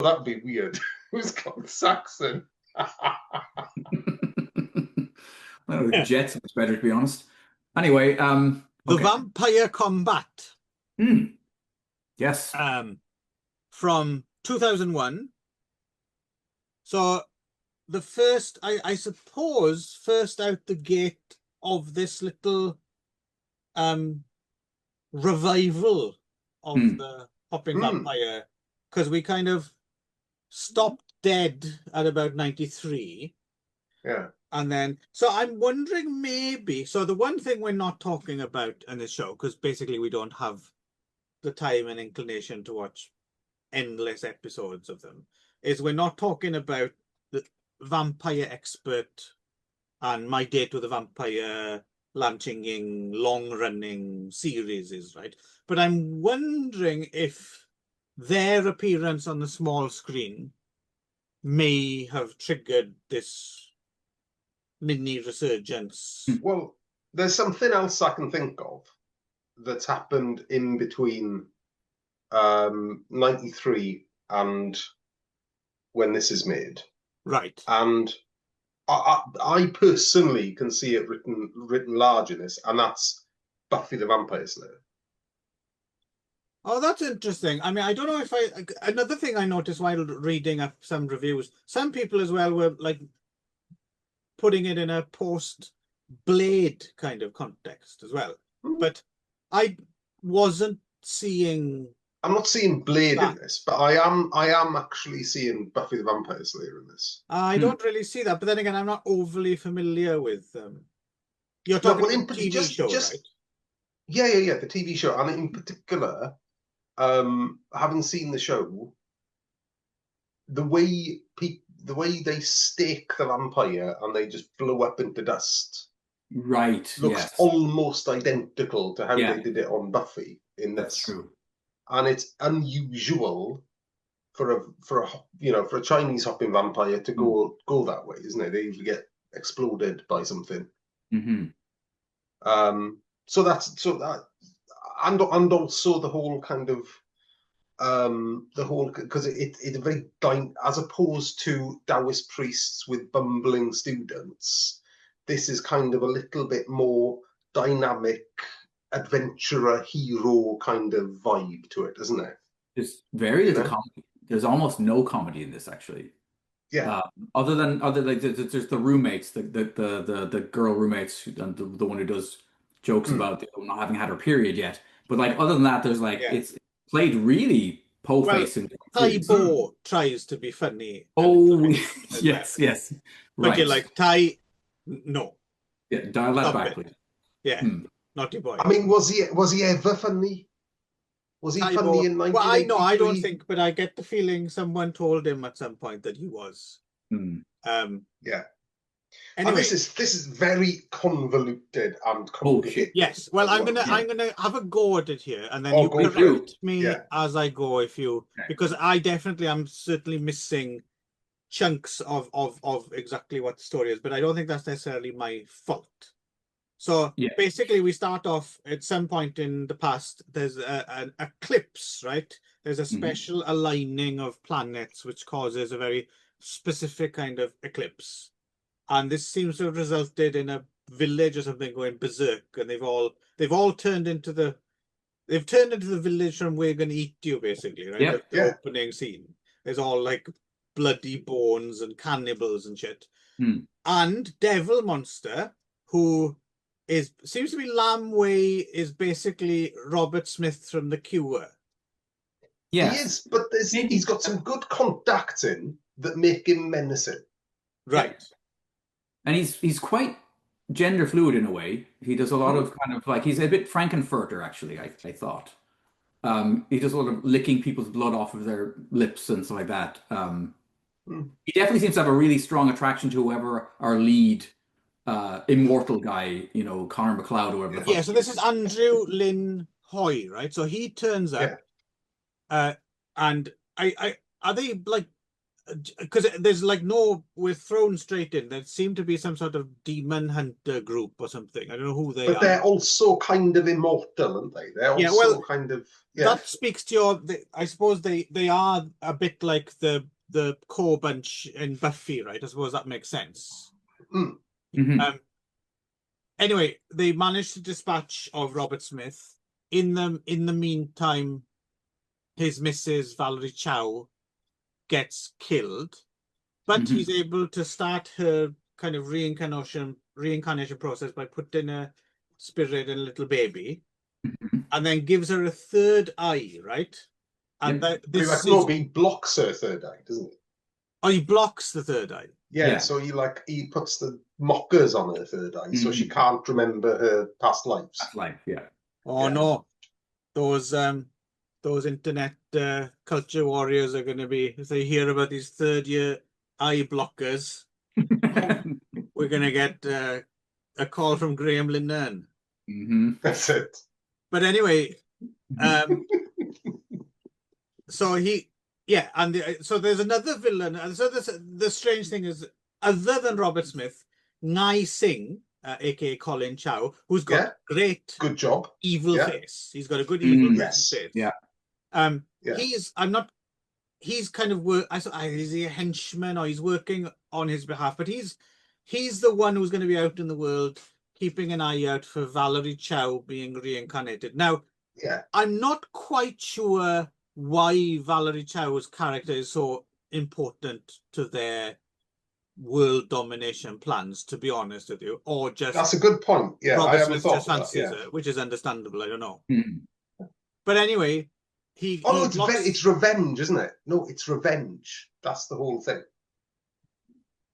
that'd be weird. Who's got Saxon? Jets much better, to be honest. Anyway, The okay. Vampire Combat. Yes. From 2001. So the first, I suppose, first out the gate of this little revival of the Hopping Vampire, because we kind of stopped dead at about 93. Yeah. And then, so I'm wondering maybe, so the one thing we're not talking about in this show, because basically we don't have the time and inclination to watch endless episodes of them, is we're not talking about the Vampire Expert and My Date with a Vampire launching long-running series, right? But I'm wondering if their appearance on the small screen may have triggered this mini resurgence. Well, there's something else I can think of that's happened in between 93 and when this is made. Right. And I personally can see it written large in this, and that's Buffy the Vampire Slayer. Oh, that's interesting. I mean, I don't know if another thing I noticed while reading up some reviews, some people as well were like putting it in a post-Blade kind of context as well. But I wasn't seeing... I'm not seeing Blade in this, but I am actually seeing Buffy the Vampire Slayer in this. I don't really see that, but then again, I'm not overly familiar with You're talking about the TV show, right? Yeah, the TV show, and in particular, having seen the show, the way they stake the vampire and they just blow up into dust, right? Looks almost identical to how they did it on Buffy in this. That's true. And it's unusual for a Chinese hopping vampire to go that way, isn't it? They usually get exploded by something. So that, and also the whole kind of because it's very as opposed to Taoist priests with bumbling students, this is kind of a little bit more dynamic adventurer hero kind of vibe to it, isn't it? There's very little comedy. There's almost no comedy in this, actually. Yeah. Other like there's the roommates, the girl roommates, and the one who does jokes about not having had her period yet. But like other than that, there's like it's played really po-faced. Well, Tai Bo tries to be funny. Oh yes. But Right. you're like, Tai, no. Yeah, dial that back, please. Yeah, naughty boy. I mean, was he ever funny? Was he funny in 1983? Well, I don't think, but I get the feeling someone told him at some point that he was. Yeah. Anyway, and this is very convoluted and complicated. Yes. Well, I'm gonna have a go at it here, and then you correct me as I go because I definitely am certainly missing chunks of exactly what the story is, but I don't think that's necessarily my fault. So basically, we start off at some point in the past. There's an eclipse, right? There's a special aligning of planets which causes a very specific kind of eclipse, and this seems to have resulted in a village or something going berserk, and they've all turned into the village from "We're Gonna Eat You," basically, right? The opening scene. There's all like bloody bones and cannibals and shit, and Devil Monster, who seems to be Lamway, is basically Robert Smith from The Cure. Yeah, he is, but he's got some good contacts in that make him menacing. Right. And he's quite gender fluid in a way. He does a lot of kind of like, he's a bit Frankenfurter, actually, I thought. He does a lot of licking people's blood off of their lips and stuff like that. He definitely seems to have a really strong attraction to whoever our lead immortal guy, Connor McLeod or whatever. Yeah, so this is Andrew Lynn Hoy, right? So he turns up, and are they like because there's like no, we're thrown straight in. There seemed to be some sort of demon hunter group or something. I don't know who they are. But they're also kind of immortal, aren't they? They're also kind of that speaks to your. I suppose they are a bit like the core bunch in Buffy, right? I suppose that makes sense. Anyway, they managed to dispatch of Robert Smith. In the meantime, his Mrs. Valerie Chow gets killed, but he's able to start her kind of reincarnation process by putting a spirit in a little baby, and then gives her a third eye, right? And he blocks her third eye, doesn't he? Oh, he blocks the third eye. Yeah, so he puts the mockers on her third eye, so she can't remember her past lives. Oh no, those internet culture warriors are going to be, if they hear about these third-year eye blockers, we're going to get a call from Graham Linehan. That's it. But anyway, so so there's another villain. And so the strange thing is, other than Robert Smith, Nai Singh, aka Colin Chow, who's got good job, evil face. He's got a good evil face. He's kind of is he a henchman or he's working on his behalf, but he's the one who's going to be out in the world keeping an eye out for Valerie Chow being reincarnated. Now, I'm not quite sure why Valerie Chow's character is so important to their world domination plans, to be honest with you, or just that's a good point. Robert Smith just fancies her, which is understandable. I don't know, but anyway, it's revenge, isn't it? No, it's revenge. That's the whole thing.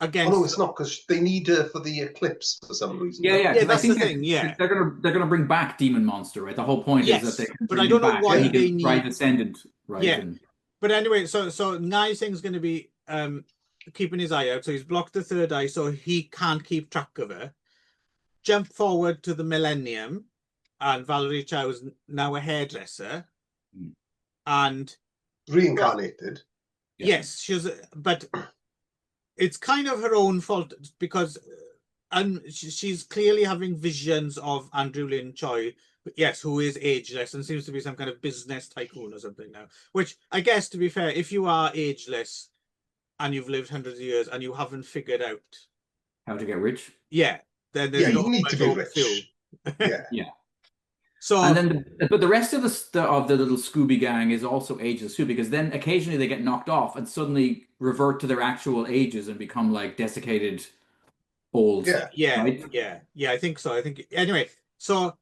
No, it's not, because they need her for the eclipse for some reason. That's the thing. They're gonna bring back Demon Monster, right? The whole point is that they can but I don't know why they need Right Descendant, right? But anyway, so Nai Singh's going to be keeping his eye out, so he's blocked the third eye, so he can't keep track of her. Jump forward to the millennium, and Valerie Chow is now a hairdresser, and reincarnated. Yes, but it's kind of her own fault, because she's clearly having visions of Andrew Lin Choi, who is ageless and seems to be some kind of business tycoon or something now. Which, I guess, to be fair, if you are ageless and you've lived hundreds of years and you haven't figured out how to get rich, then there's you need to be rich. So, and then, but the rest of the little Scooby gang is also ageless too, because then occasionally they get knocked off and suddenly revert to their actual ages and become like desiccated old. I think so. Anyway, so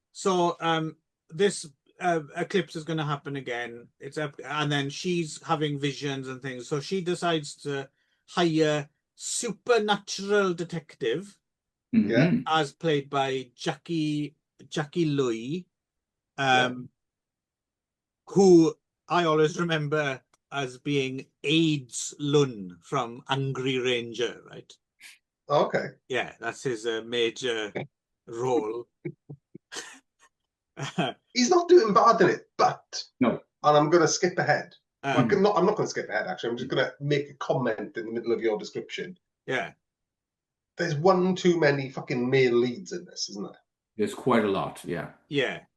this eclipse is going to happen again. And then she's having visions and things. So she decides to hire supernatural detective, as played by Jackie Lui, who I always remember as being AIDS Lun from Angry Ranger, right? Okay. Yeah, that's his major role. He's not doing bad in it, but no. And I'm going to skip ahead. I'm not going to skip ahead. Actually, I'm just going to make a comment in the middle of your description. Yeah. There's one too many fucking male leads in this, isn't there? There's quite a lot. Yeah.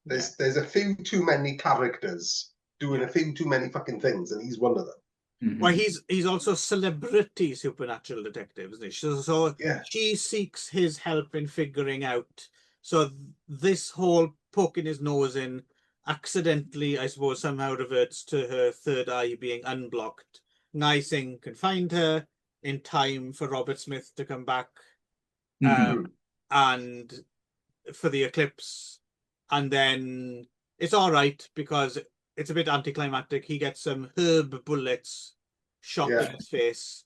There's a few too many characters doing a few too many fucking things, and he's one of them. Well, he's also celebrity supernatural detective, isn't he? So she seeks his help in figuring out. So this whole poking his nose in accidentally, I suppose, somehow reverts to her third eye being unblocked. Nai Singh can find her in time for Robert Smith to come back, and for the eclipse, and then it's all right because it's a bit anticlimactic. He gets some herb bullets shot in his face.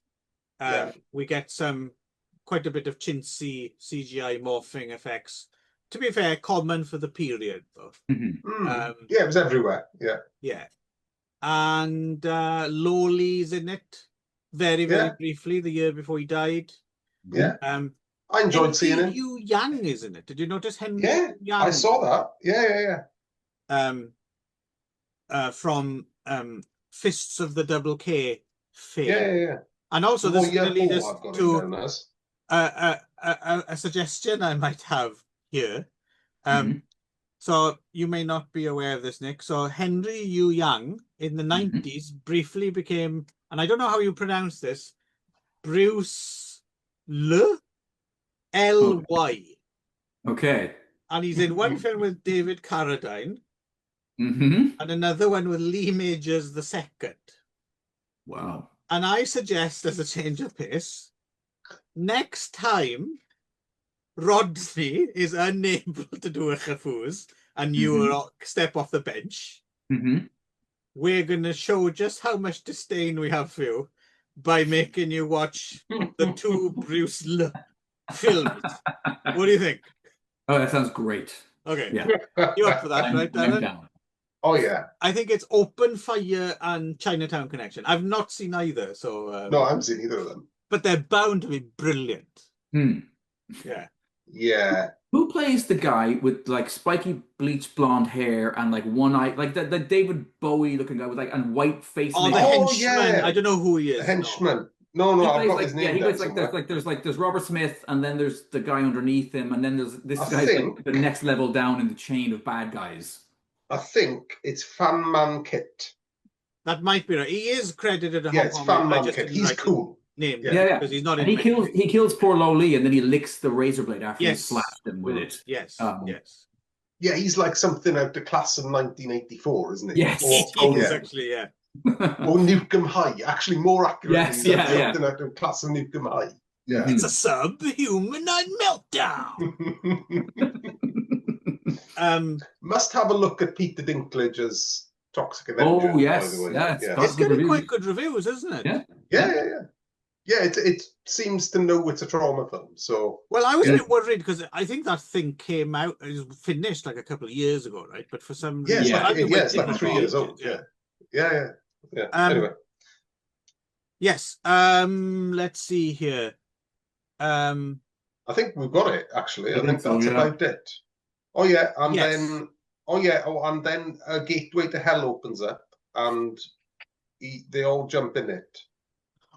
We get quite a bit of chintzy CGI morphing effects. To be fair, common for the period, though. It was everywhere. Yeah. And Lowley's in it very, very briefly the year before he died. Yeah. I enjoyed seeing him. Yu Yang is in it. Did you notice Henry? Yeah, I saw that. Yeah. From Fists of the Double K fame. Yeah. And also, this is going to lead us I've got to it down as. a suggestion I might have here. So you may not be aware of this, Nick. So Henry Yu Yang in the 90s briefly became, and I don't know how you pronounce this, Bruce L.Y. Okay. And he's in one film with David Carradine and another one with Lee Majors II. Wow. And I suggest, as a change of pace, next time Rodney is unable to do a Khafuz and you step off the bench, we're going to show just how much disdain we have for you by making you watch the two Bruce Lee films. What do you think? Oh, that sounds great. Okay. Yeah. You up for that, right, Darren? I'm down. Oh, yeah. I think it's Open Fire and Chinatown Connection. I've not seen either, so... no, I haven't seen either of them. But they're bound to be brilliant. Yeah. Yeah. Who plays the guy with like spiky bleached blonde hair and like one eye, like the David Bowie looking guy with like and white face? Oh, the henchman. Yeah. I don't know who he is. The henchman. No, I've got his name. Yeah, he goes like there's Robert Smith, and then there's the guy underneath him, and then there's this guy's like the next level down in the chain of bad guys. I think it's Fan Man Kit. That might be right. He is credited. Yeah, it's Fan Man Kit. He's cool. Name, yeah, because he's not. And he kills poor Lo Lee, and then he licks the razor blade after he slapped him with it. Yes, yes. Yeah, he's like something out the class of 1984, isn't he? Yes, he is actually, yeah. Or Nukem High, actually more accurately. Yes, something yeah. out of class of Nukem High. Yeah. It's a subhumanoid meltdown. Must have a look at Peter Dinklage's Toxic Avenger. Oh yes, it's getting quite good reviews, isn't it? Yeah, it seems to know it's a trauma film. So well, I was a bit worried because I think that thing came out, it was finished like a couple of years ago, right? But for some reason, it's like 3 years old. Yeah. Anyway, yes. Let's see here. I think we've got it actually. I think that's about it. Oh yeah, and then and then a gateway to hell opens up, and they all jump in it.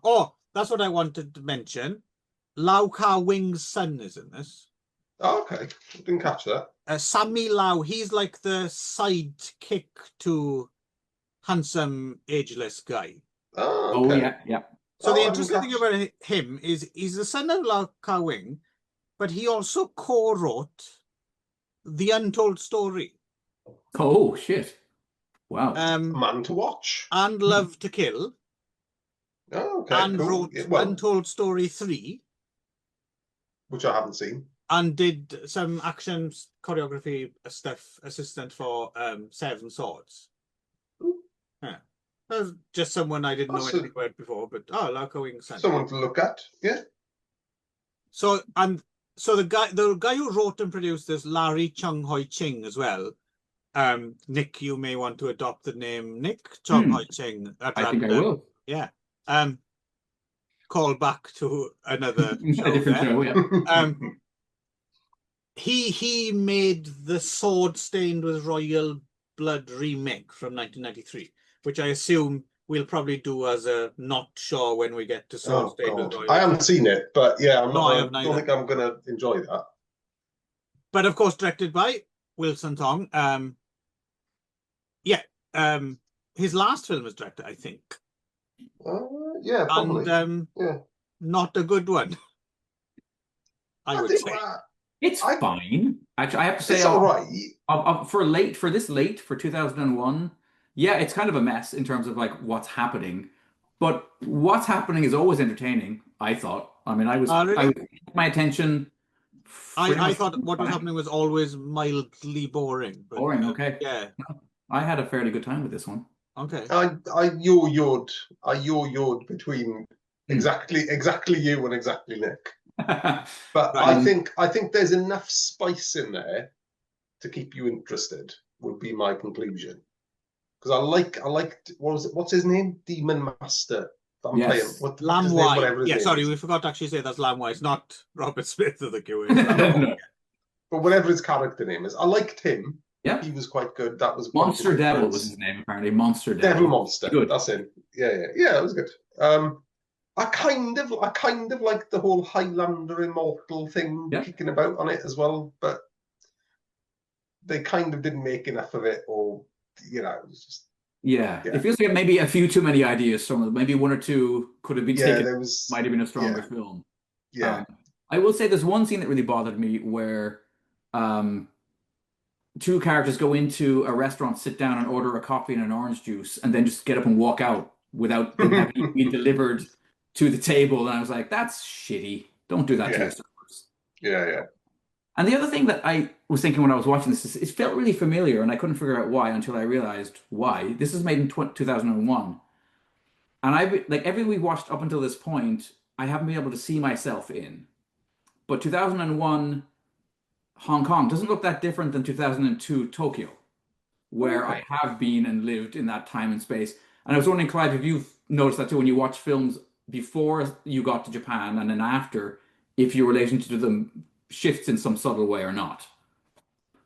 Oh, that's what I wanted to mention. Lau Ka-wing's son is in this. Oh, okay, I didn't catch that. Sammy Lau, he's like the sidekick to handsome, ageless guy. Oh, okay. Yeah. So the interesting thing about him is he's the son of Lau Ka-wing, but he also co-wrote The Untold Story. Oh shit! Wow. Man to Watch and Love to Kill. Oh, okay. And wrote Untold Story 3, which I haven't seen, and did some action choreography stuff, assistant for Seven Swords. Yeah, that was just someone I didn't know anything about before, but Lau Ka-wing, someone to look at, yeah. So the guy who wrote and produced this, Larry Chung Hoi Ching, as well. Nick, you may want to adopt the name Nick Chung Hoi Ching. I think I will. Yeah. Call back to another show. A different show, yeah. He made the Sword Stained with Royal Blood remake from 1993, which I assume we'll probably do as a not sure when we get to Sword Stained with Royal Blood. I haven't seen it, but yeah, I don't think I'm going to enjoy that. But of course, directed by Wilson Tong. His last film was directed, I think. Yeah, probably. And not a good one. I would say it's fine. Actually, I have to say, it's all right. For this late for 2001. Yeah, it's kind of a mess in terms of like what's happening, but what's happening is always entertaining. I thought. I mean, I was my attention. I thought what was happening was always mildly boring. But, boring. Okay. Yeah. I had a fairly good time with this one. Okay. I yo-yoed between exactly you and exactly Nick. But I think there's enough spice in there to keep you interested, would be my conclusion. Because I liked what's his name? Demon Master. Yes. Lam Wai. Yeah, sorry, we forgot to actually say that's Lam Wai. It's not Robert Smith of the QA. No. But whatever his character name is, I liked him. Yeah, he was quite good. That was Monster Devil was his name apparently. Monster Devil. Devil Monster. Good. That's it. Yeah, that was good. I kind of like the whole Highlander immortal thing kicking about on it as well, but they kind of didn't make enough of it, or it was just it feels like maybe a few too many ideas. Maybe one or two could have been taken. Might have been a stronger film. I will say there's one scene that really bothered me where two characters go into a restaurant, sit down, and order a coffee and an orange juice, and then just get up and walk out without them having been delivered to the table. And I was like, that's shitty. Don't do that to your servers. Yeah. And the other thing that I was thinking when I was watching this is it felt really familiar, and I couldn't figure out why until I realized why. This is made in 2001. And everything we watched up until this point, I haven't been able to see myself in. But 2001 Hong Kong doesn't look that different than 2002 Tokyo, where I have been and lived in that time and space. And I was wondering, Clive, if you've noticed that too when you watch films before you got to Japan and then after, if your relation to them shifts in some subtle way or not.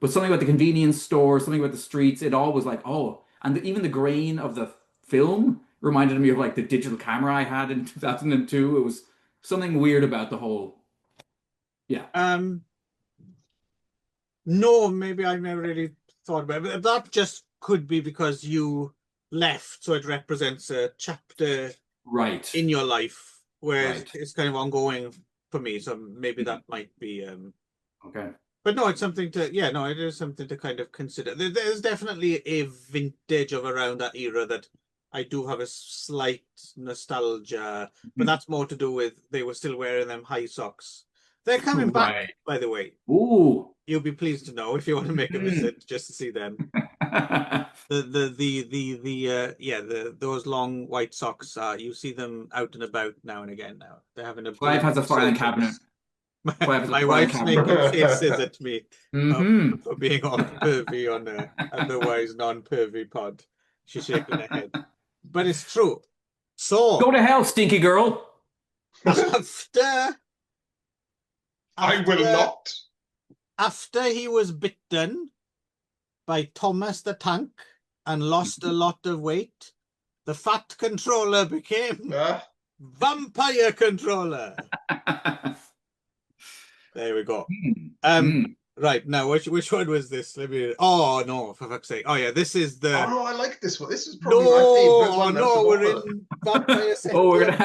But something about the convenience store, something about the streets, it all was like, and even the grain of the film reminded me of like the digital camera I had in 2002. It was something weird about the whole. No, maybe I never really thought about it. But that just could be because you left, so it represents a chapter in your life, whereas it's kind of ongoing for me. So maybe that might be okay. But no, it's something to it is something to kind of consider. There's definitely a vintage of around that era that I do have a slight nostalgia, but that's more to do with they were still wearing them high socks. They're coming back, by the way. Ooh. You'll be pleased to know if you want to make a visit just to see them. Those long white socks. You see them out and about now and again. Now they're having a. Clive has a filing cabinet. My wife's making faces at me for being all pervy on a otherwise non-pervy pod. She's shaking her head, but it's true. So go to hell, stinky girl. I will not. After he was bitten by Thomas the Tank and lost a lot of weight, the fat controller became vampire controller. There we go. Right, now which one was this? Let me. Oh no, for fuck's sake! Oh yeah, this is the. Oh no, I like this one. This is probably my favorite one. No, we're in vampire. We're gonna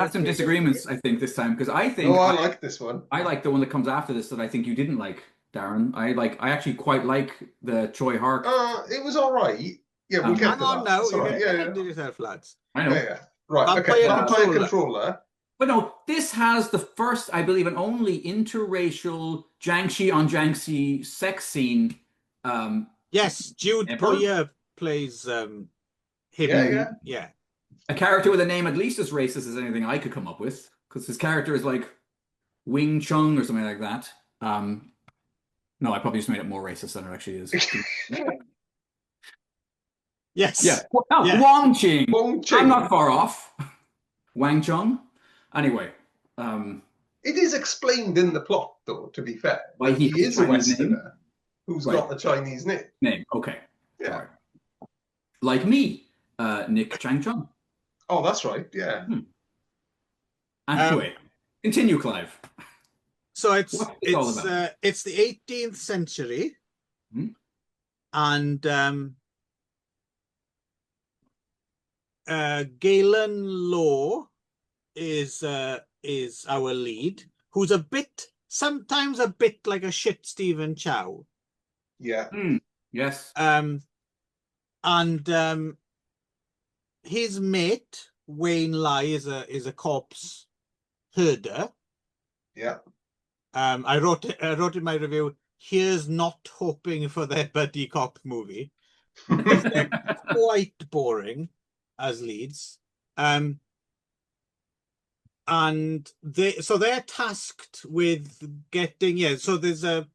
have some disagreements, I think, this time because I think. I like this one. I like the one that comes after this that I think you didn't like, Darren. I actually quite like the Troy Hark. It was all right. Yeah, we'll get hang on now. Right. Do yourself, lads. I know. Yeah. Right. Vampire controller. But no, this has the first, I believe, and only interracial JYANGSHI on JYANGSHI sex scene. Yes, Jude Boyer plays him. Yeah. A character with a name at least as racist as anything I could come up with, because his character is like Wing Chung or something like that. No, I probably just made it more racist than it actually is. Yes. Yeah. Wang Ching. I'm not far off. Wang Chung. Anyway, it is explained in the plot, though. To be fair, why he is a Westerner who's got a Chinese name. Okay. Yeah. Sorry. Like me, Nick Chang Chung. Oh, that's right. Yeah. Anyway, continue, Clive. So it's the 18th century, and Galen Law is our lead, who's sometimes a bit like a shit Stephen Chow. Yeah. Yes. And his mate Wayne Lai is a corpse herder. Yeah. I wrote in my review, here's not hoping for their buddy cop movie. They're quite boring as leads. And they're tasked with getting so there's a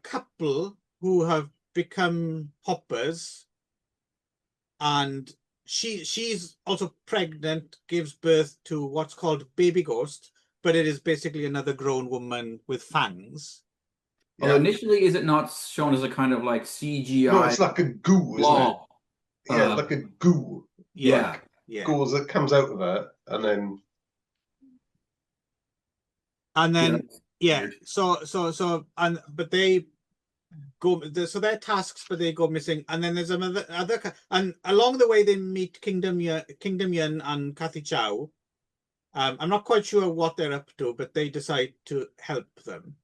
couple who have become hoppers, and she's also pregnant, gives birth to what's called baby ghost, but it is basically another grown woman with fangs. Well, initially, is it not shown as a kind of like CGI? No, it's like a goo, isn't it? Yeah, like a goo. Yeah. comes out of her, and then but they go, so they're tasks, but they go missing, and then there's another and along the way they meet Kingdom Yun and Kathy Chow. I'm not quite sure what they're up to, but they decide to help them.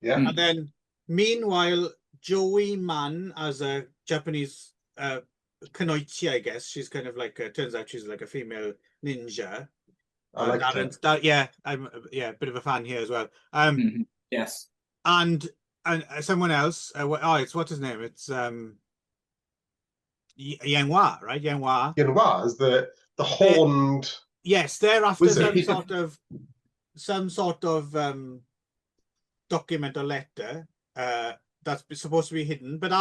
Yeah. And then meanwhile, Joey Man, as a Japanese kunoichi, I guess she's kind of like turns out she's like a female ninja. I like that. I'm a bit of a fan here as well. Yes. And someone else. It's what's his name? It's Yanghua, right? Yanghua is the horned. Yes, they're after some sort of document or letter that's supposed to be hidden. But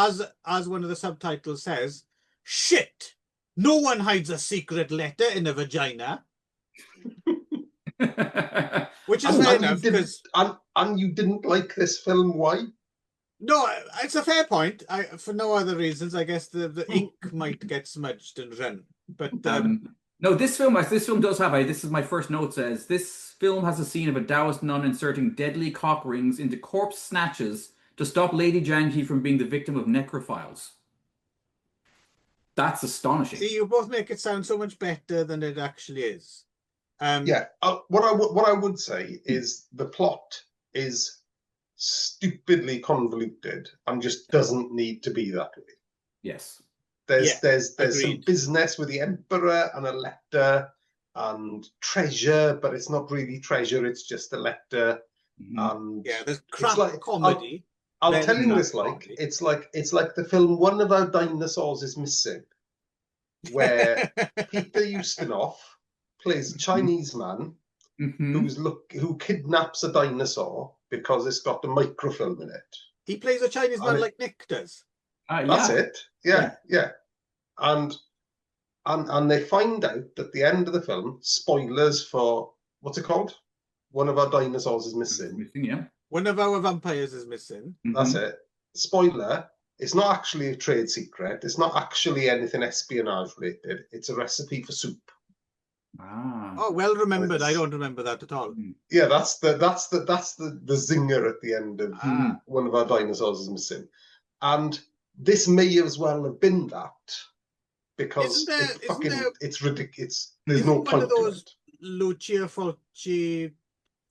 as one of the subtitles says, shit! No one hides a secret letter in a vagina. Which is fair enough. And you didn't like this film, why? No, it's a fair point. For no other reasons. I guess the ink might get smudged and run. But no, this film does have this is my first note, says this film has a scene of a Taoist nun inserting deadly cock rings into corpse snatches to stop Lady Jiangshi from being the victim of necrophiles. That's astonishing. See, you both make it sound so much better than it actually is. What I would say is the plot is stupidly convoluted and just doesn't need to be that way. Yes. There's some business with the emperor and a letter and treasure, but it's not really treasure, it's just a letter. And there's crap comedy. I'll tell you this, it's like the film One of Our Dinosaurs is Missing, where Peter Ustinov plays a Chinese man who kidnaps a dinosaur because it's got a microfilm in it. He plays a Chinese man like Nick does. That's it. Yeah. And they find out at the end of the film, spoilers for what's it called? One of Our Dinosaurs is Missing. One of Our Vampires is Missing. That's it. Spoiler. It's not actually a trade secret. It's not actually anything espionage related. It's a recipe for soup. Oh, well remembered. I don't remember that at all. Yeah, that's the zinger at the end of One of Our Dinosaurs is Missing. And this may as well have been that, because it's ridiculous. There's no point one of those to it. Lucia Fulci,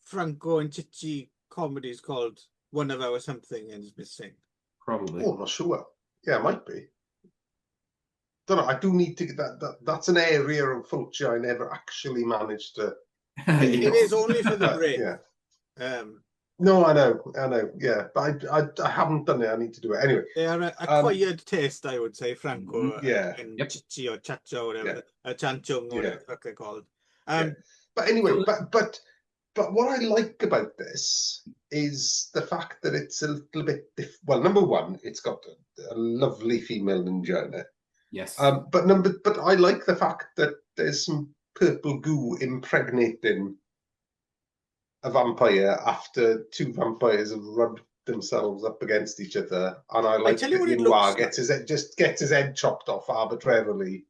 Franco and Chichi comedies called One of Our Something is Missing? Probably. Oh, I'm not sure. Yeah, it might be. Don't know. I do need to get that's an area of Fulci I never actually managed to. It is only for the brain. No, I know. Yeah, but I haven't done it. I need to do it anyway. They are acquired taste, I would say. Franco, and Yep. Chichi or Chacho or whatever, Chanchung or whatever they're called. But anyway, but what I like about this is the fact that it's a little bit well. Number one, it's got a lovely female ninja in it. Yes. But I like the fact that there's some purple goo impregnating a vampire after two vampires have rubbed themselves up against each other, and I like that Yanghua gets his head chopped off arbitrarily.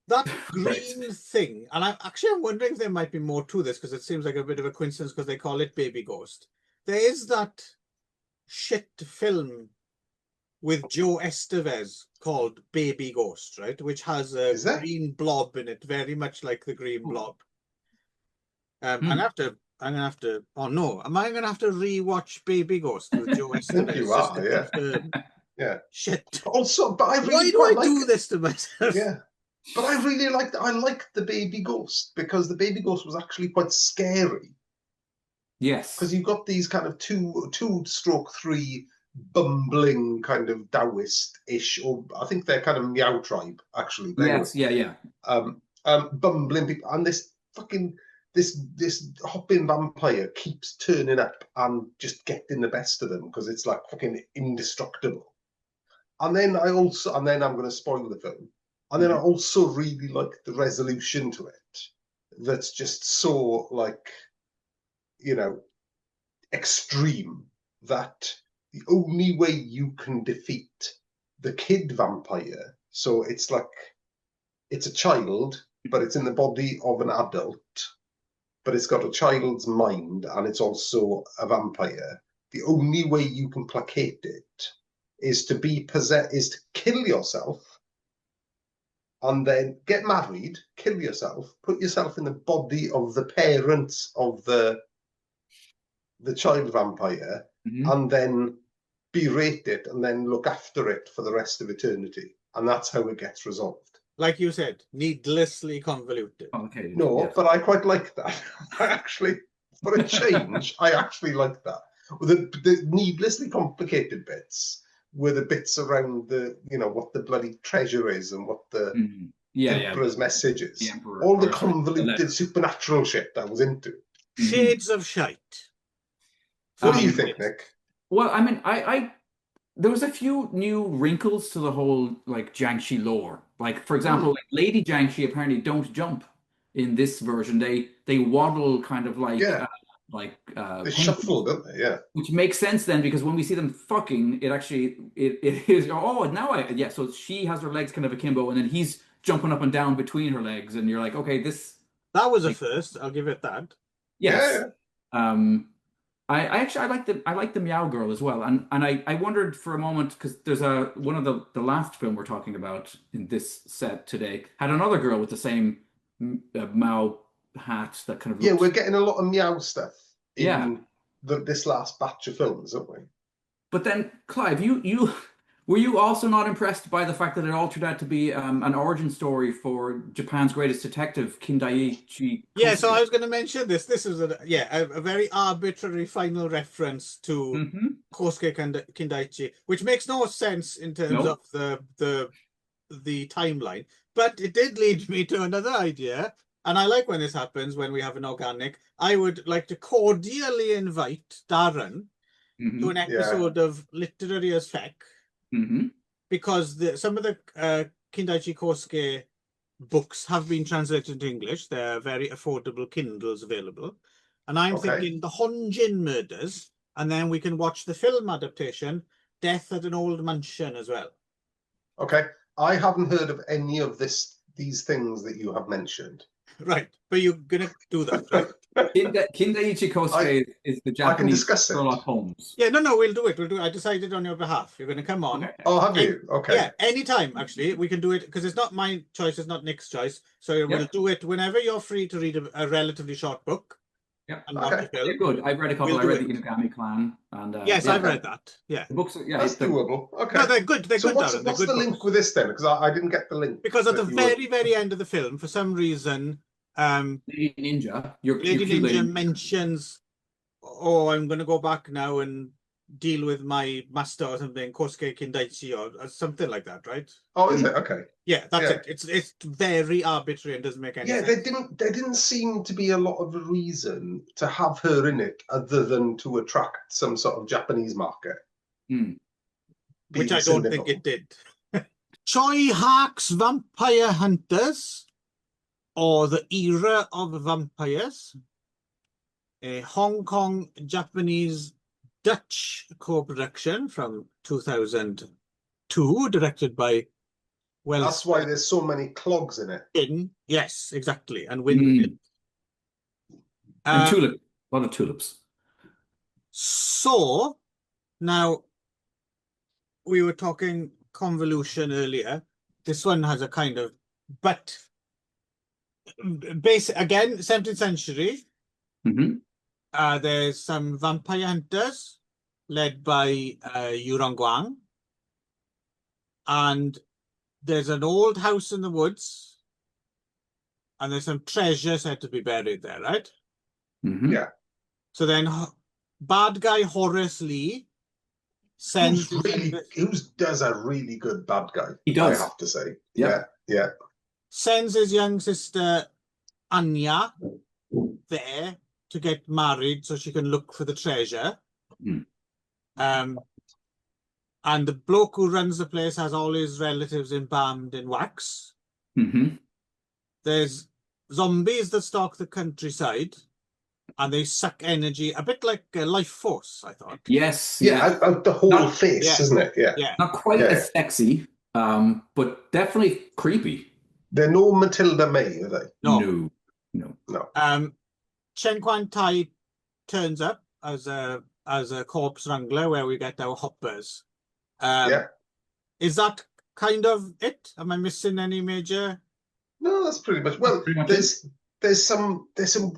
That green thing, and I'm wondering if there might be more to this, because it seems like a bit of a coincidence because they call it Baby Ghost. There is that shit film with Joe Estevez called Baby Ghost, right? Which has a green blob in it, very much like the green blob. I'm gonna have to. Oh no! Am I gonna have to rewatch Baby Ghost with Joe Estevez? I think you are, yeah. Shit. Also, but I really why do I do this to myself? Yeah. But I really liked the Baby Ghost, because the Baby Ghost was actually quite scary. Yes. Because you've got these kind of 2/3 bumbling kind of Taoist-ish, or I think they're kind of Meow tribe, actually. Yes, yeah. Bumbling people, and this hopping vampire keeps turning up and just getting the best of them, because it's like fucking indestructible. And then I'm going to spoil the film. And then I also really like the resolution to it. That's just so, like, extreme, that the only way you can defeat the kid vampire, so it's like, it's a child but it's in the body of an adult, but it's got a child's mind, and it's also a vampire. The only way you can placate it is to be possessed, is to kill yourself, and then get married, kill yourself, put yourself in the body of the parents of the child vampire, and then berate it, and then look after it for the rest of eternity. And that's how it gets resolved. Like you said, needlessly convoluted. Okay. No, yes. But I quite like that. I actually, for a change, I actually like that. The needlessly complicated bits were the bits around the, what the bloody treasure is and what the Emperor's message is. All the convoluted supernatural shit I was into. Shades of shite. What do you think, Nick? Well, I mean, there was a few new wrinkles to the whole Jiangshi lore. Like, for example, Lady Jiangshi apparently don't jump in this version. They waddle kind of they shuffle, don't they? Yeah. Which makes sense then, because when we see them fucking, it is so she has her legs kind of akimbo, and then he's jumping up and down between her legs, and you're like, okay, that was a first. I'll give it that. Yes. Yeah. I like the Meow Girl as well, and I wondered for a moment, because there's one of the last film we're talking about in this set today had another girl with the same Mao hat that kind of we're getting a lot of Meow stuff in this last batch of films, aren't we? But then, Clive, you were you also not impressed by the fact that it all turned out to be an origin story for Japan's greatest detective, Kindaichi? Yeah, so I was going to mention this. This is a very arbitrary final reference to Kosuke Kindaichi, which makes no sense in terms of the timeline. But it did lead me to another idea, and I like when this happens, when we have an organic. I would like to cordially invite Darren to an episode of Literary as Feck. Because some of the Kindaichi Kosuke books have been translated into English. They're very affordable Kindles available. And I'm thinking the Honjin Murders, and then we can watch the film adaptation, Death at an Old Mansion, as well. Okay. I haven't heard of any of these things that you have mentioned. Right. But you're going to do that, right? Kindaichi Kosuke is the Japanese Sherlock Holmes. Yeah, no, we'll do it. I decided on your behalf. You're going to come on. Okay. Oh, have you? Okay. Yeah, anytime, actually. We can do it, because it's not my choice, it's not Nick's choice. So we'll do it whenever you're free to read a relatively short book. Yeah. Okay. Good. I've read a couple. I read the Inugami Clan. And, yes, I've read that. Yeah. The books, that's doable. Okay. No, they're good. They're good. What's the link with this then? Because I didn't get the link. Because at the very end of the film, for some reason, Lady Ninja, Lady Ninja mentions, I'm going to go back now and deal with my master or something, Kosuke Kindaichi or something like that, right? Oh, is it? Okay. Yeah, that's it. It's very arbitrary and doesn't make any sense. There didn't seem to be a lot of reason to have her in it other than to attract some sort of Japanese market. Which I don't think it did. Choi HARK'S Vampire Hunters, or The Era of Vampires, a Hong Kong Japanese Dutch co-production from 2002, directed by That's why there's so many clogs in it. Yes, exactly. And Win. And tulip. A lot of tulips. So, now, we were talking convolution earlier. This one has a kind of, but again, 17th century. There's some vampire hunters led by Yurong Guang. And there's an old house in the woods. And there's some treasure said to be buried there, right? Yeah. So then bad guy Horace Lee sends... Who does a really good bad guy, he does. I have to say. Yeah. Sends his young sister Anya there to get married so she can look for the treasure. And the bloke who runs the place has all his relatives embalmed in wax. There's zombies that stalk the countryside, and they suck energy, a bit like Life Force, I thought. Yes. The whole face, isn't it? Yeah. Not quite as sexy, but definitely creepy. They're no Matilda May, are they? No. Chen Quan Tai turns up as a corpse wrangler, where we get our hoppers. Is that kind of it? Am I missing any major? No, that's pretty much. Well, pretty much there's some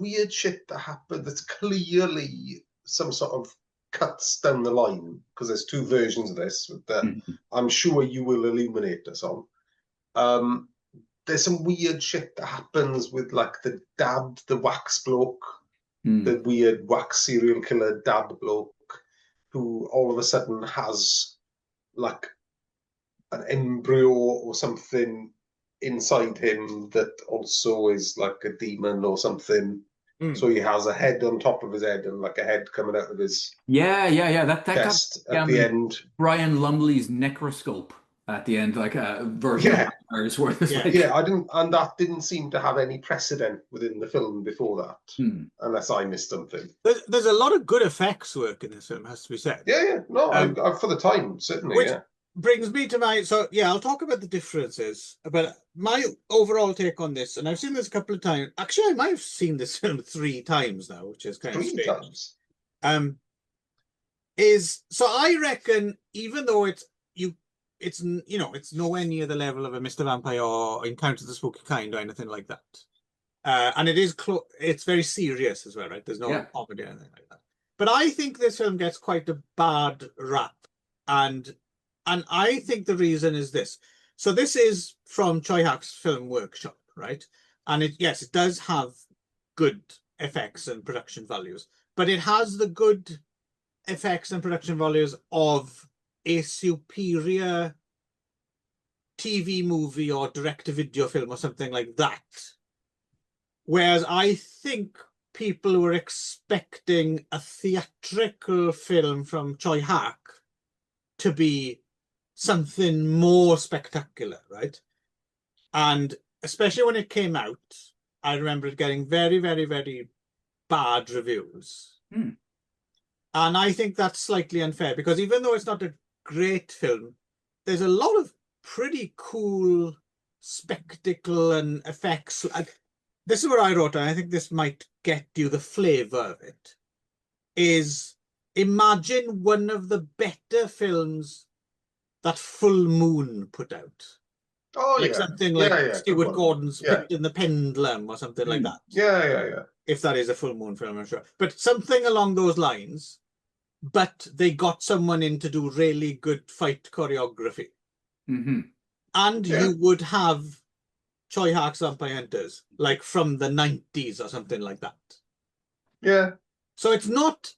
weird shit that happened that's clearly some sort of cuts down the line, because there's two versions of this that I'm sure you will illuminate us on. There's some weird shit that happens with like the dad, the wax bloke, the weird wax serial killer dad bloke, who all of a sudden has like an embryo or something inside him that also is like a demon or something. So he has a head on top of his head and like a head coming out of his that chest at the end. Brian Lumley's Necroscope at the end, like a version of ours, where it's I didn't, and that didn't seem to have any precedent within the film before that, unless I missed something. There's a lot of good effects work in this film, has to be said. No, I, for the time, certainly. Which brings me to I'll talk about the differences, but my overall take on this, and I've seen this a couple of times. Actually, I might have seen this film 3 times now, which is kind of strange. 3 times. So I reckon, even though it's nowhere near the level of a Mr. Vampire or Encounter of the Spooky Kind or anything like that. And it is it's very serious as well, right? There's no comedy or anything like that. But I think this film gets quite a bad rap. And I think the reason is this. So this is from Choi Hak's Film Workshop, right? And it does have good effects and production values, but it has the good effects and production values of a superior TV movie or direct-to-video film or something like that. Whereas I think people were expecting a theatrical film from Choi Hak to be something more spectacular, right? And especially when it came out, I remember it getting very, very, very bad reviews. And I think that's slightly unfair, because even though it's not a great film, there's a lot of pretty cool spectacle and effects. This is what I wrote, and I think this might get you the flavor of it, is imagine one of the better films that Full Moon put out. Something like Stuart Gordon's Pit in the Pendulum or something like that. If that is a Full Moon film, I'm sure. But something along those lines. But they got someone in to do really good fight choreography. And you would have Choi Hak's Vampire Hunters, like from the 90s or something like that. So it's not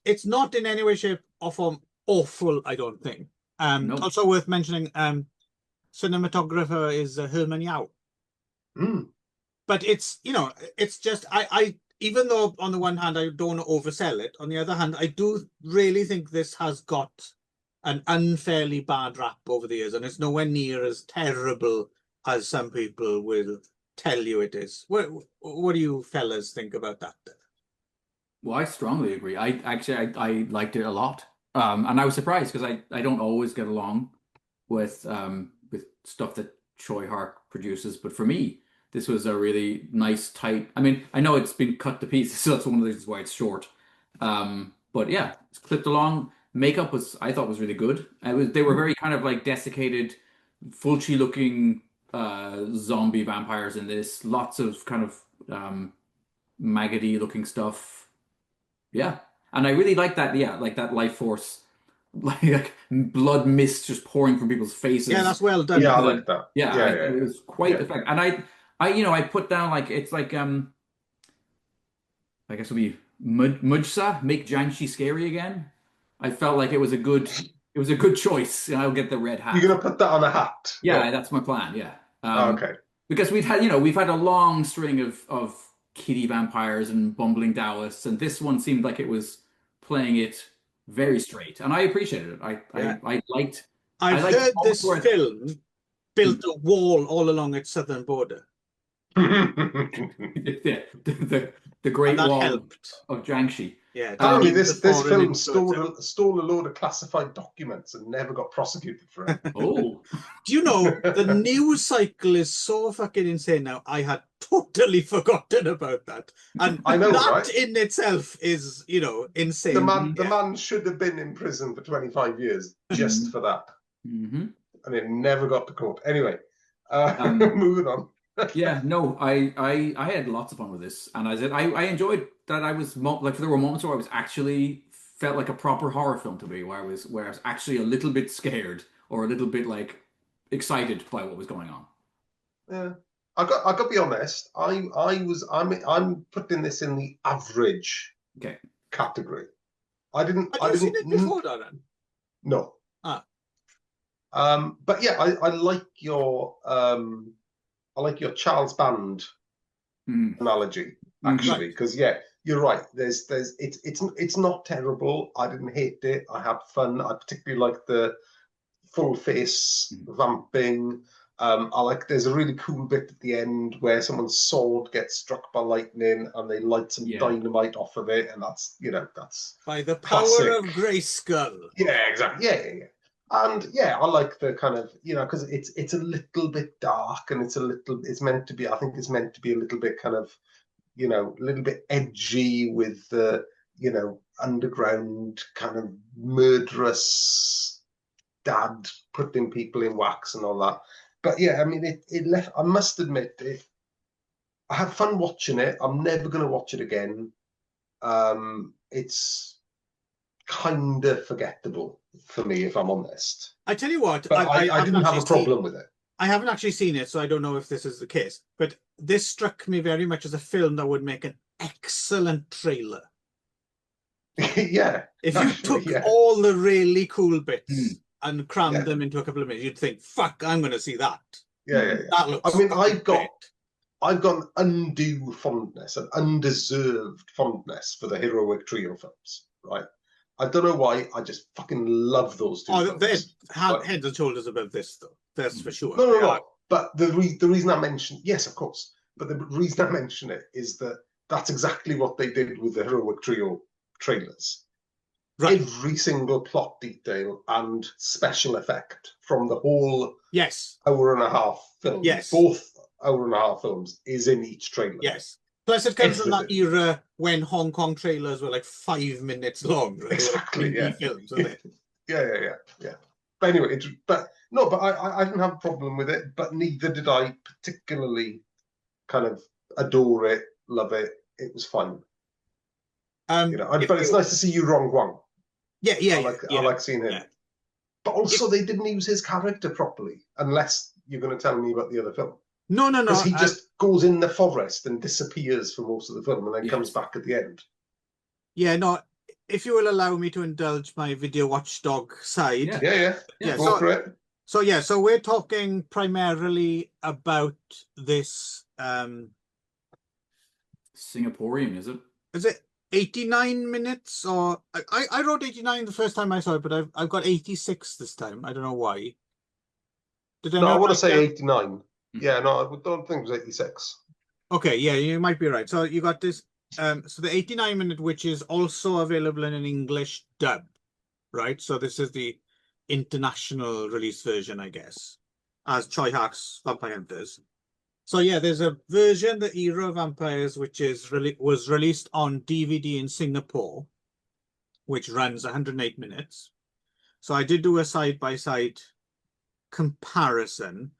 in any way, shape, or form awful, I don't think. Also worth mentioning, cinematographer is Herman Yao. But it's just, I even though on the one hand I don't want to oversell it, on the other hand I do really think this has got an unfairly bad rap over the years, and it's nowhere near as terrible as some people will tell you it is. What do you fellas think about that? Well, I strongly agree. I liked it a lot, and I was surprised, because I don't always get along with stuff that Choi Hark produces, but for me, this was a really nice, tight. I mean, I know it's been cut to pieces, so that's one of the reasons why it's short. But yeah, it's clipped along. Makeup I thought was really good. They were very kind of like desiccated, Fulci-looking zombie vampires in this. Lots of kind of maggoty-looking stuff. Yeah, and I really like that. Yeah, like that life force, like blood mist just pouring from people's faces. Yeah, that's well done. Yeah, I like that. It was quite effective. And I put down, like, it's like I guess it'll be Mujsa, make Jiangxi scary again. I felt like it was a good choice. I'll get the red hat. You're gonna put that on a hat? Yeah, that's my plan. Yeah. Okay. Because we've had a long string of kitty vampires and bumbling Taoists, and this one seemed like it was playing it very straight, and I appreciated it. I liked. I've heard this film built a wall all along its southern border. The Great Wall of Jiangxi. Yeah. Apparently, this film stole a load of classified documents and never got prosecuted for it. Oh, do you know the news cycle is so fucking insane now? I had totally forgotten about that, and I know, that right? in itself is, you know, insane. The man should have been in prison for 25 years just for that, and it never got to court. Anyway, moving on. Yeah, no, I had lots of fun with this, and I enjoyed that. I was like, there were moments where I was actually felt like a proper horror film to me, where I was actually a little bit scared or a little bit like excited by what was going on. Yeah, I got to be honest. I'm putting this in the average category. I didn't seen it before, Darren? No. But yeah, I like your Charles Band analogy, actually, because you're right. It's not terrible. I didn't hate it. I had fun. I particularly like the full face vamping. There's a really cool bit at the end where someone's sword gets struck by lightning and they light some dynamite off of it, and that's by the classic. Power of Grayskull. Yeah, exactly. Yeah. And I like the kind of, because it's a little bit dark, and it's meant to be, I think it's meant to be a little bit kind of, a little bit edgy with the, underground kind of murderous dad putting people in wax and all that. But yeah, I mean, it left, I must admit, I had fun watching it. I'm never going to watch it again. It's kind of forgettable for me, if I'm honest. I tell you what, but I didn't have a problem with it. I haven't actually seen it, so I don't know if this is the case. But this struck me very much as a film that would make an excellent trailer. Yeah. If you took all the really cool bits and crammed them into a couple of minutes, you'd think, "Fuck, I'm going to see that." Yeah. That looks. I mean, I've got an undue fondness, an undeserved fondness for the heroic trio films, right? I don't know why. I just fucking love those two. Oh, they're heads and shoulders above this, though. That's for sure. No. But the reason I mention, yes, of course. But the reason I mention it is that that's exactly what they did with the heroic trio trailers. Right. Every single plot detail and special effect from the whole hour and a half film, both hour and a half films, is in each trailer. Yes. Plus, it comes from that era when Hong Kong trailers were like 5 minutes long. Right? Exactly. Yeah. Films, aren't they? Yeah. But anyway, I didn't have a problem with it, but neither did I particularly kind of adore it, love it. It was fun. But it's nice to see you, Rong Guang. I like seeing him. Yeah. But also, they didn't use his character properly, unless you're going to tell me about the other film. No. Because he just goes in the forest and disappears for most of the film, and then comes back at the end. Yeah, no. If you will allow me to indulge my video watchdog side. Yeah. Go for it. So we're talking primarily about this Singaporean, is it? Is it 89 minutes? Or I wrote 89 the first time I saw it, but I've got 86 this time. I don't know why. I want to say 89. Yeah, no, I don't think it was 86. Okay, yeah, you might be right. So you got this. So the 89-minute, which is also available in an English dub, right? So this is the international release version, I guess, as Choi Hark's Vampire Hunters. So yeah, there's a version, The Era of Vampires, which was released on DVD in Singapore, which runs 108 minutes. So I did do a side-by-side comparison.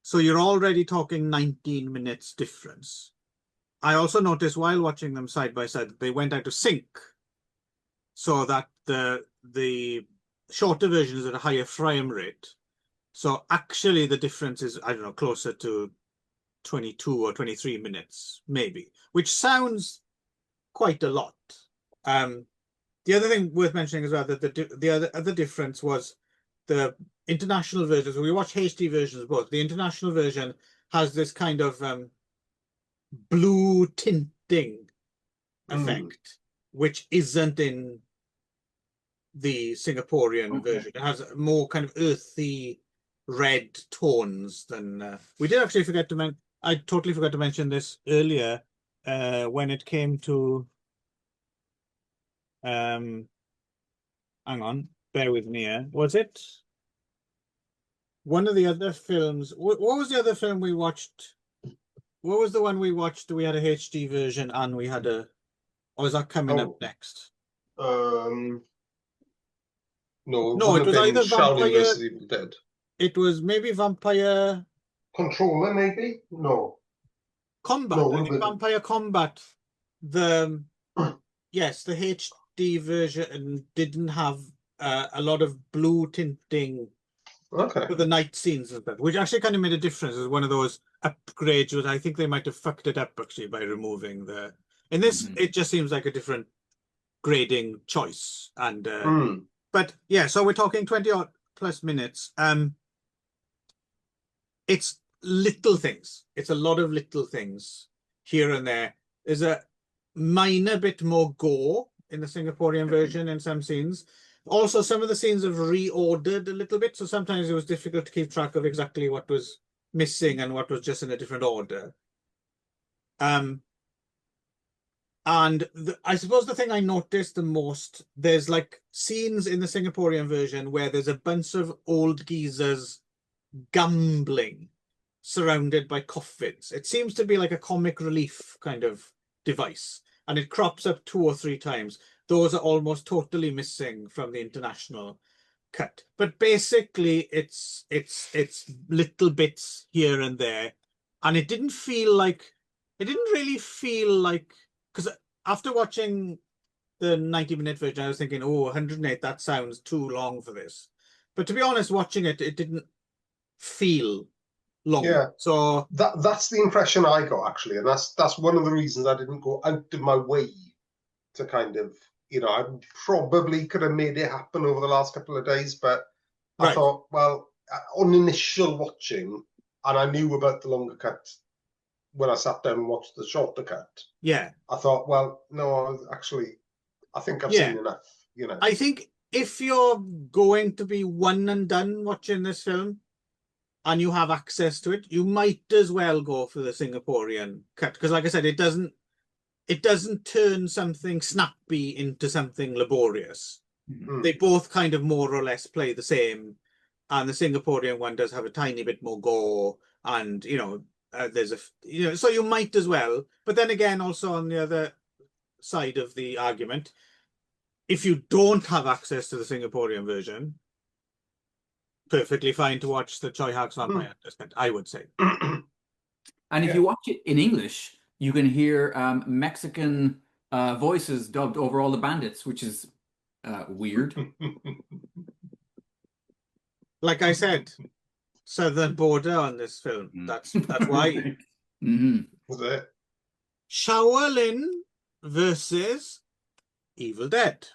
So you're already talking 19 minutes difference. I also noticed while watching them side by side, they went out of sync, so that the shorter version is at a higher frame rate. So actually the difference is, I don't know, closer to 22 or 23 minutes, maybe, which sounds quite a lot. The other thing worth mentioning as well, that the other difference was the international versions. We watch HD versions both. The international version has this kind of blue tinting effect, which isn't in the Singaporean version. It has more kind of earthy red tones than we did actually forget to mention. I totally forgot to mention this earlier when it came to Hang on, bear with me here. Was it one of the other films? What was the other film we watched? What was the one we watched? We had a HD version and we had a... Or is that coming up next? No, No, it was either Shaolin Vampire... versus Evil Dead. It was maybe Vampire... Controller, maybe? No. Combat. No, I think Vampire Combat. The... Yes, the HD version didn't have a lot of blue tinting for the night scenes and that, which actually kind of made a difference. It was one of those upgrades, which I think they might have fucked it up actually by removing the... In this, it just seems like a different grading choice. And but yeah, so we're talking 20 odd plus minutes. It's little things. It's a lot of little things here and there. There's a minor bit more gore in the Singaporean version in some scenes. Also, some of the scenes have reordered a little bit, so sometimes it was difficult to keep track of exactly what was missing and what was just in a different order. And I suppose the thing I noticed the most, there's like scenes in the Singaporean version where there's a bunch of old geezers gambling surrounded by coffins. It seems to be like a comic relief kind of device, and it crops up 2 or 3 times. Those are almost totally missing from the international cut. But basically, it's little bits here and there, and it didn't really feel like, because after watching the 90-minute version, I was thinking, oh, 108, that sounds too long for this. But to be honest, watching it, it didn't feel long. Yeah. So that's the impression I got, actually, and that's one of the reasons I didn't go out of my way to kind of, I probably could have made it happen over the last couple of days, but I thought, well, on initial watching, and I knew about the longer cut when I sat down and watched the shorter cut. Yeah. I thought, well, no, actually, I think I've seen enough, I think if you're going to be one and done watching this film and you have access to it, you might as well go for the Singaporean cut. Because like I said, it doesn't turn something snappy into something laborious. They both kind of more or less play the same. And the Singaporean one does have a tiny bit more gore, and, there's so you might as well. But then again, also on the other side of the argument, if you don't have access to the Singaporean version, perfectly fine to watch the Choi Hark's Vampire, I would say. And if you watch it in English, you can hear Mexican voices dubbed over all the bandits, which is weird. Like I said, southern border on this film. That's why. Was it? Shaolin versus Evil Dead.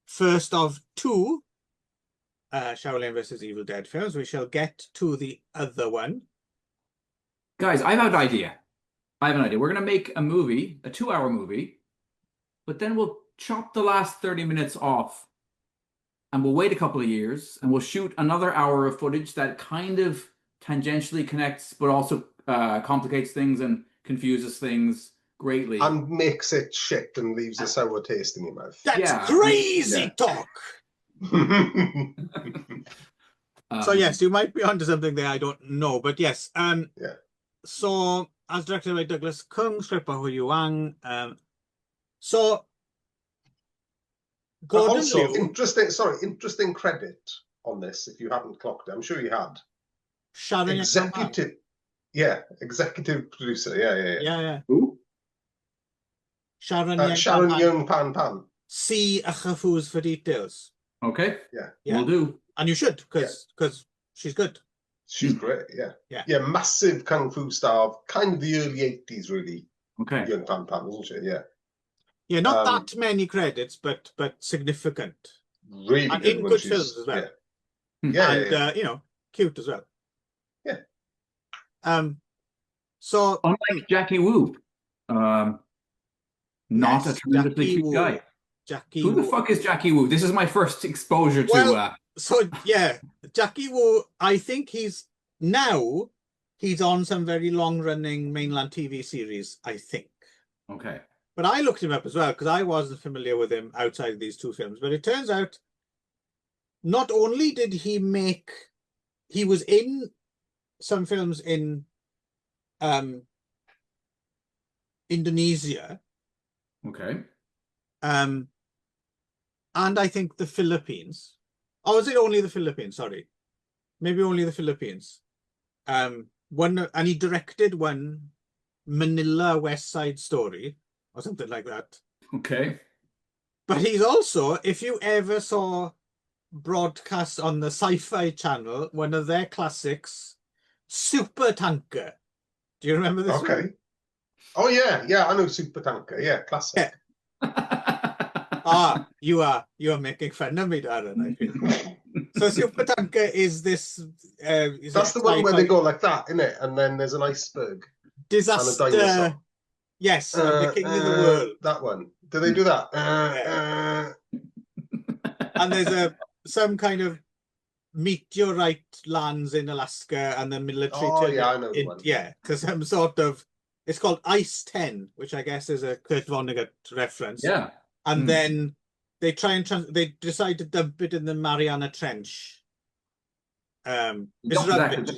First of 2 Shaolin versus Evil Dead films. We shall get to the other one. Guys, I have an idea. We're going to make a movie, a 2-hour movie, but then we'll chop the last 30 minutes off, and we'll wait a couple of years, and we'll shoot another hour of footage that kind of tangentially connects, but also complicates things and confuses things greatly. And makes it shit and leaves a sour taste in your mouth. That's crazy talk! So yes, you might be onto something there, I don't know. But yes, so as directed by Douglas Kung, script by Hu Wang. So Gordon also, Liu, interesting credit on this, if you haven't clocked it. I'm sure you had. Sharon executive producer. Yeah. Who? Sharon Young Pan. See Achafoos for details. Okay. Yeah. We'll do. And you should, because she's good. She's great, yeah. Massive kung fu star, kind of the early 80s, really. Okay. Young Pan, isn't she? Yeah. Yeah, not that many credits, but significant. Really and good. In good films as well. Yeah. Cute as well. Yeah. So unlike Jackie Wu, not a tremendously cute guy. Who the fuck is Jackie Wu? This is my first exposure to. So yeah, Jackie Wu. I think he's on some very long-running mainland TV series. I think. Okay. But I looked him up as well because I wasn't familiar with him outside of these two films. But it turns out not only did he was in some films in Indonesia. Okay. And I think the Philippines. Oh, is it only the Philippines? Sorry. Maybe only the Philippines. And he directed one, Manila West Side Story or something like that. Okay. But he's also, if you ever saw broadcast on the Sci-Fi Channel, one of their classics, Super Tanker. Do you remember this one? Oh yeah, I know Super Tanker. Yeah, classic. Yeah. You are making fun of me, Darren, I feel. So Super Tanker is this... That's the one where they go like that, isn't it? And then there's an iceberg. Disaster. And a dinosaur. Yes, the king of the world. That one. Do they do that? And there's some kind of meteorite lands in Alaska, and the military... Oh, yeah, I know the one. Yeah, to some sort of... It's called Ice 10, which I guess is a Kurt Vonnegut reference. Yeah. And then they try and they decide to dump it in the Mariana Trench. The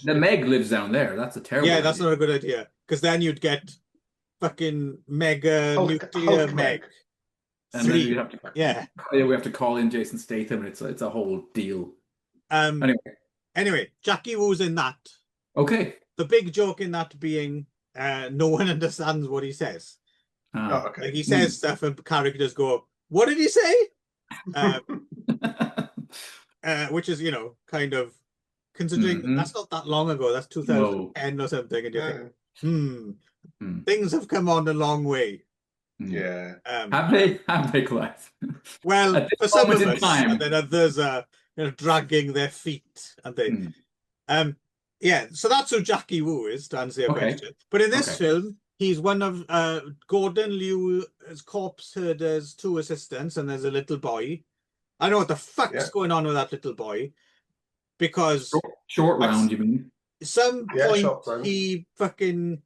Meg lives down there. That's a terrible idea. That's not a good idea. Because then you'd get fucking mega nuclear Meg. And then you have to, we have to call in Jason Statham, and it's a whole deal. Anyway, Jackie Wu's in that. Okay. The big joke in that being no one understands what he says. Like he says stuff and characters go, "What did he say?" Which is, kind of, considering that's not that long ago. That's 2010 or something, and you think, things have come on a long way. Yeah. Have they, Clive? Well, for some of us, and then others are dragging their feet, and they. So that's who Jackie Wu is, to answer your question. But in this film, he's one of Gordon Liu's corpse herder's two assistants, and there's a little boy. I don't know what the fuck's going on with that little boy, because short round, you mean? Some point he fucking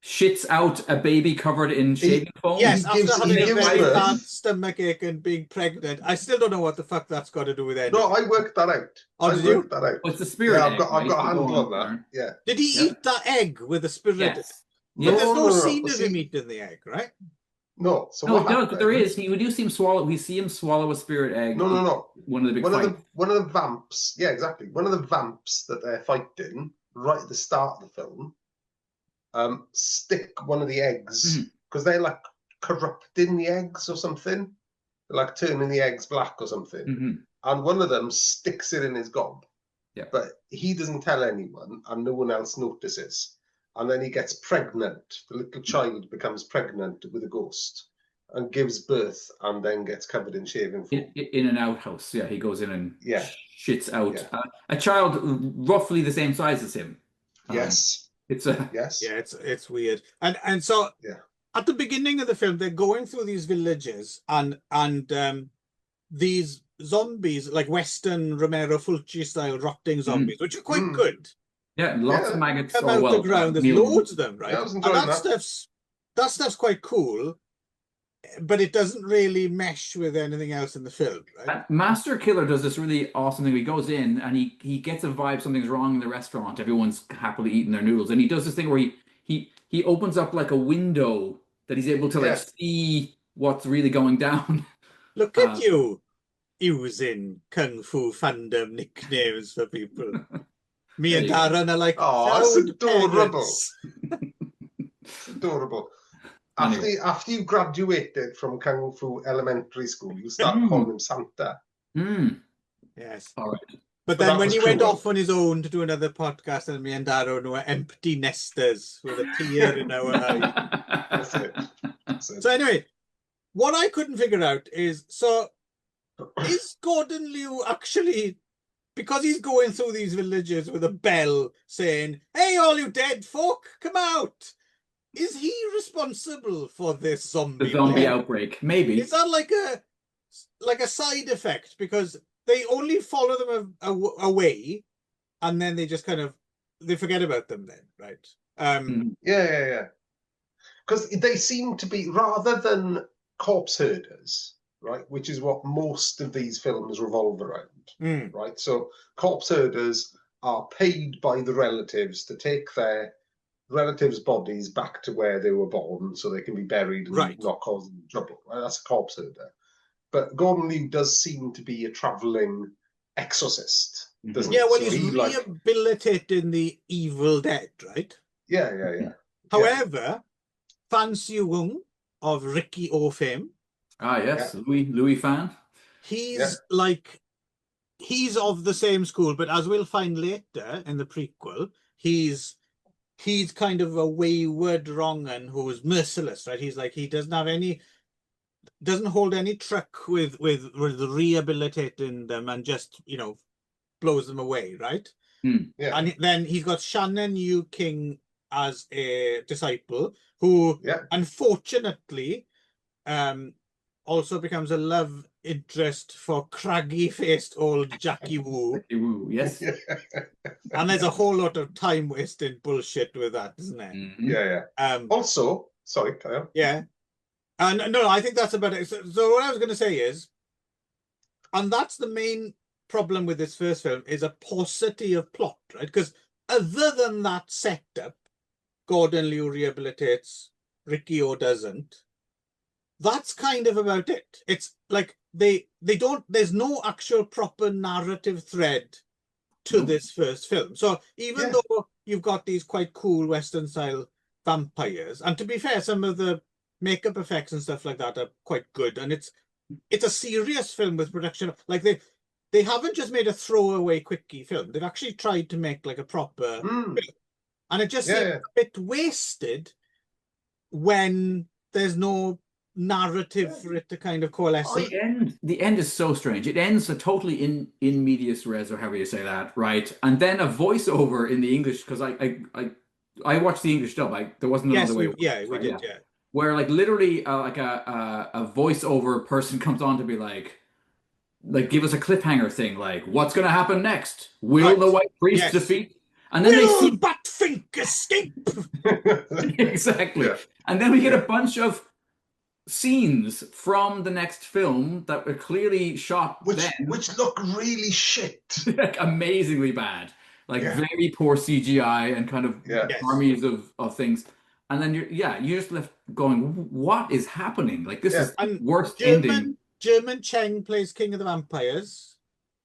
shits out a baby covered in shaving foam. Yes, after having a very bad stomachache and being pregnant. I still don't know what the fuck that's got to do with anything. No, I worked that out. Oh, did you? That out. Well, it's the spirit egg. I've got a handle on that. Yeah. Did he eat that egg with the spirit? Yes. But there's no scene of him eating the egg, right? No. So what happens? But there is. We do see him swallow. We see him swallow a spirit egg. No. One of the big one of the vamps. Yeah, exactly. One of the vamps that they're fighting right at the start of the film. Stick one of the eggs because they're like corrupting the eggs or something. They're like turning the eggs black or something. And one of them sticks it in his gob. Yeah. But he doesn't tell anyone, and no one else notices. And then he gets pregnant. The little child becomes pregnant with a ghost and gives birth, and then gets covered in shaving foam. In an outhouse. Yeah, he goes in and shits out a child roughly the same size as him. Yes. It's weird. And so at the beginning of the film, they're going through these villages, and these zombies, like Western Romero Fulci style rotting zombies, which are quite good. Yeah, lots of maggots come out the ground. There's loads of them, right? Yeah, I was enjoying that stuff's quite cool, but it doesn't really mesh with anything else in the film, right? Master Killer does this really awesome thing. He goes in and he gets a vibe something's wrong in the restaurant. Everyone's happily eating their noodles, and he does this thing where he opens up like a window that he's able to see what's really going down. Look at you using Kung Fu fandom nicknames for people. Me and Darren are like, oh, that's adorable. Adorable. After you graduated from Kung Fu Elementary School, you start calling him Santa. Yes. All right. But then when he went off on his own to do another podcast, and me and Darren were empty nesters with a tear in our eye. That's it. So anyway, what I couldn't figure out is, is Gordon Liu actually, because he's going through these villages with a bell saying, "Hey, all you dead folk, come out," is he responsible for this zombie outbreak? Maybe. Is that like a side effect, because they only follow them away, and then they just they forget about them then, right? Yeah. because they seem to be, rather than corpse herders, right, which is what most of these films revolve around, right? So corpse herders are paid by the relatives to take their relatives' bodies back to where they were born so they can be buried and not cause them trouble. Right? That's a corpse herder. But Gordon Liu does seem to be a travelling exorcist, doesn't he? Yeah, well, so he's rehabilitating the evil dead, right? Yeah. However, Fan Siu-wung of Ricky O fame. Ah, yes, Louis fan. He's like, he's of the same school, but as we'll find later in the prequel, he's kind of a wayward wrong un who's merciless, right? He's like, he doesn't hold any truck with rehabilitating them and just, you know, blows them away, right? And then he's got Shannon Yu King as a disciple who unfortunately also becomes a love interest for craggy-faced old Jackie Wu. Jackie Wu, yes. And there's a whole lot of time wasting bullshit with that, isn't there? Also, sorry, carry on. Yeah. And no, I think that's about it. So what I was going to say is, and that's the main problem with this first film, is a paucity of plot, right? Because other than that setup, Gordon Liu rehabilitates, Ricky O doesn't. That's kind of about it. It's like they don't, there's no actual proper narrative thread to this first film. So even though you've got these quite cool Western style vampires, and to be fair, some of the makeup effects and stuff like that are quite good, and it's a serious film with production. Like they haven't just made a throwaway quickie film. They've actually tried to make like a proper film. And it just seems a bit wasted when there's no narrative for it to kind of coalesce. The end is so strange. It ends totally in medias res, or however you say that, right? And then a voiceover in the English, because I watched the English dub. There wasn't another way. We did. Where like literally like a voiceover person comes on to be like give us a cliffhanger thing, like what's going to happen next? Will the White Priest defeat? And then will they see Batfink escape. Exactly. And then we get a bunch of scenes from the next film that were clearly shot which look really shit. Like amazingly bad. Like very poor CGI and kind of armies of things. And then you're just left going, what is happening? Like this is worst ending. German Cheng plays King of the Vampires.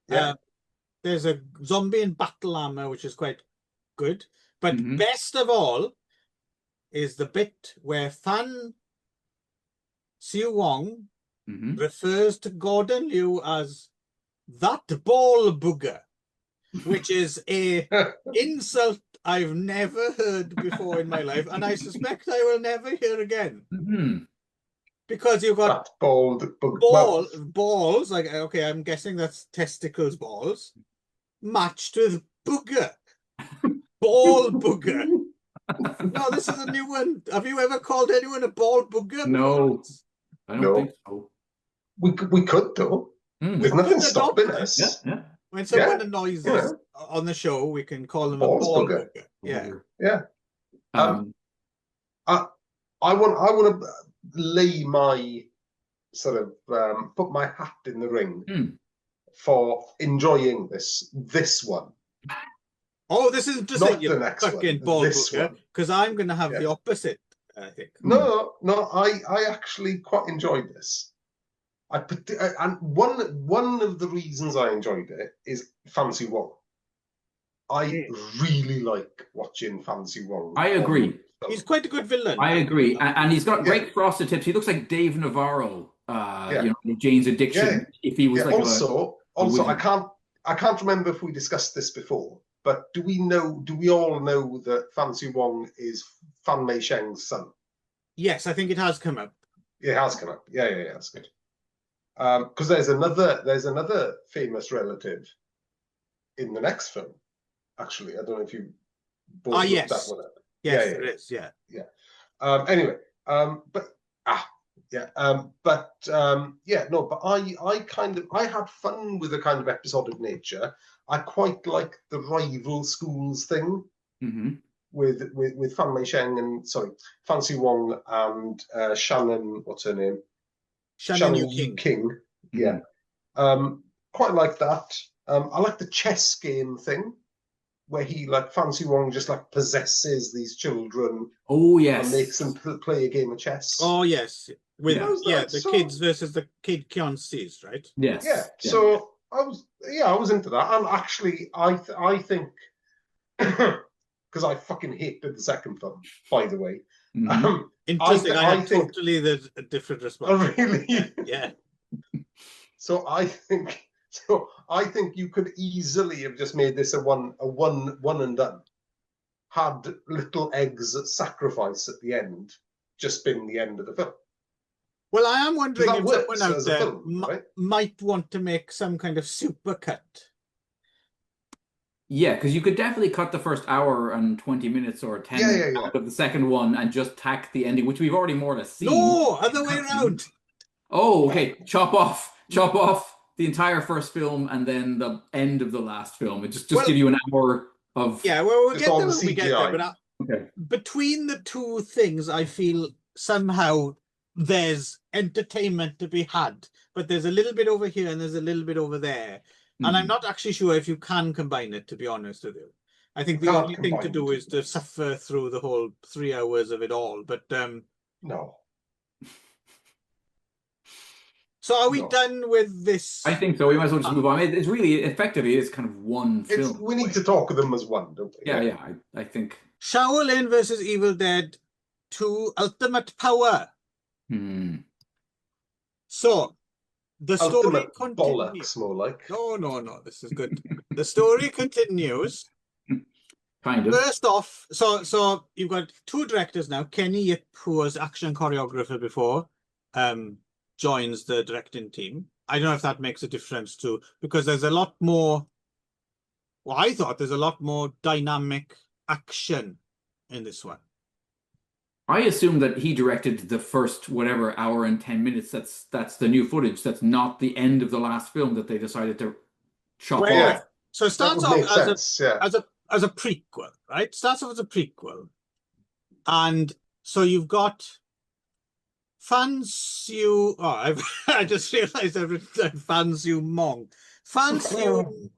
There's a zombie in battle armor, which is quite good. But best of all is the bit where Fan Siu-wong refers to Gordon Liu as that ball booger, which is a insult I've never heard before in my life, and I suspect I will never hear again. Because you've got balls, like, okay, I'm guessing that's testicles balls, matched with booger. Ball booger. No, this is a new one. Have you ever called anyone a ball booger? No, I don't think so. We could though. There's nothing stopping us. When someone annoys us on the show, we can call them a ball booger. I want to lay my sort of put my hat in the ring for enjoying this one. Oh, this isn't just not the next fucking ball booger, because I'm going to have the opposite, I think. No, I actually quite enjoyed this. And one of the reasons I enjoyed it is Fan Siu-wong. I really like watching Fan Siu-wong. I agree. He's quite a good villain. I agree, and he's got great frosted tips. He looks like Dave Navarro, Jane's Addiction. If he was like also, I can't remember if we discussed this before, but do we all know that Fan Siu-wong is Fan Mei Sheng's son? Yes, I think it has come up. It has come up. Yeah, that's good. Because there's another famous relative in the next film. Actually, I don't know if you brought that one up. Yes, it is. Yeah. Anyway, but I had fun with the kind of episodic nature. I quite like the rival schools thing, with Fan Mei Sheng and Fancy Wong and Shannon, what's her name? Shannon Yu King. Yeah. Quite like that. I like the chess game thing, where he, like, Fancy Wong just like possesses these children. Oh yes. And makes them play a game of chess. Oh yes. With the kids versus the kid Kiancis, right? Yes. Yeah. So I was into that. And actually I think because I fucking hated the second film, by the way. Interesting. I think totally there's a different response. Oh, really? Yeah. So I think you could easily have just made this a one and done. Had little eggs sacrifice at the end just been the end of the film. Well, I am wondering if works someone out there film, right? might want to make some kind of supercut. Yeah, because you could definitely cut the first hour and 20 minutes or 10 minutes out of the second one and just tack the ending, which we've already more or less seen. No, other way around. Oh, okay. Chop off the entire first film and then the end of the last film. It just give you an hour of... Yeah, well, we'll get there when we get there. But between the two things, I feel somehow there's entertainment to be had. But there's a little bit over here and there's a little bit over there. And I'm not actually sure if you can combine it, to be honest with you. I think the only thing to do is to suffer through the whole 3 hours of it all. But no. So are we done with this? I think so. We might as well just move on. It's really, effectively, it's kind of one film. We need to talk of them as one, don't we? Yeah, I think. Shaolin versus Evil Dead 2 Ultimate Power. So, the story continues. Bollocks, more like. No, this is good. The story continues. Kind of. First off, so you've got two directors now. Kenny Yip, who was action choreographer before, joins the directing team. I don't know if that makes a difference too, because there's a lot more. Well, I thought there's a lot more dynamic action in this one. I assume that he directed the first whatever hour and 10 minutes. That's the new footage. That's not the end of the last film that they decided to chop off. So it starts off as a prequel, right? Starts off as a prequel, and so you've got Fan Siu. Oh, I just realized I've written down Fan Siu Mong. Fan Siu